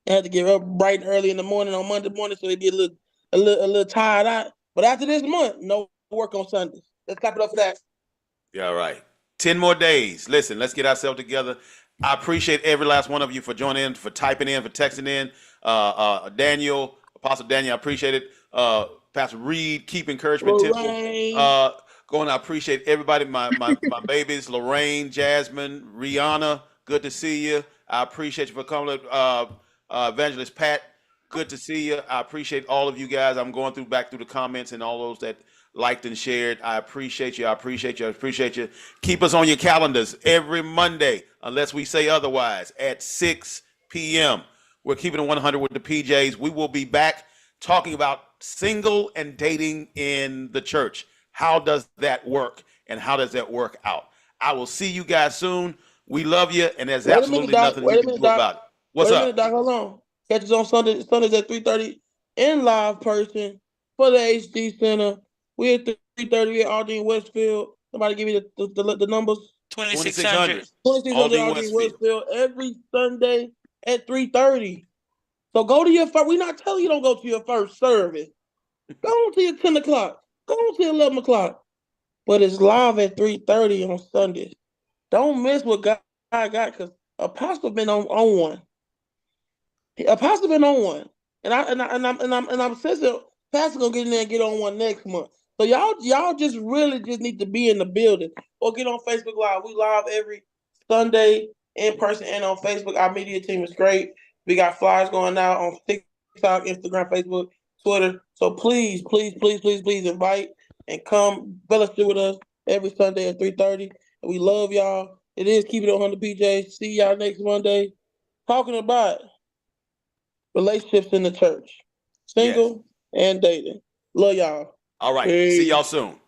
I had to get up bright and early in the morning on Monday morning, so he'd be a little tired out. But after this month, no work on Sundays. Let's clap it up for that. Yeah, all right. 10 more days. Listen, let's get ourselves together. I appreciate every last one of you for joining in, for typing in, for texting in. Daniel, Apostle Daniel, I appreciate it. Pastor Reed, Keep Encouragement Temple. Lorraine. I appreciate everybody, my babies, Lorraine, Jasmine, Rihanna, good to see you. I appreciate you for coming. Evangelist Pat, good to see you. I appreciate all of you guys. I'm going back through the comments and all those that liked and shared. I appreciate you. I appreciate you. I appreciate you. Keep us on your calendars every Monday, unless we say otherwise, at 6 p.m. We're keeping it 100 with the PJs. We will be back talking about single and dating in the church. How does that work, and how does that work out? I will see you guys soon. We love you, and there's Wait a minute, absolutely Doc. nothing you can do about it. What's Wait a minute, up? Doc. Hold on. Catch us on Sundays at 3:30 in live person for the HD Center. We're at 3:30. We're at Aldine Westfield. Somebody give me the numbers. 2600. 2600 Aldine Aldine Westfield. Westfield every Sunday at 3:30. So go to your first. We're not telling you don't go to your first service. Go on to your 10 o'clock. Go on to 11 o'clock. But it's live at 3:30 on Sundays. Don't miss what God got, because Apostle been on one. Apostle been on one. And I'm sensitive. Pastor gonna get in there and get on one next month. So y'all just really just need to be in the building or get on Facebook Live. We live every Sunday in person and on Facebook. Our media team is great. We got flyers going out on TikTok, Instagram, Facebook, Twitter. So please invite and come fellowship with us every Sunday at 3:30. And we love y'all. It is Keep It 100 PJ. See y'all next Monday. Talking about relationships in the church, Yes. single and dating. Love y'all. All right. Peace. See y'all soon.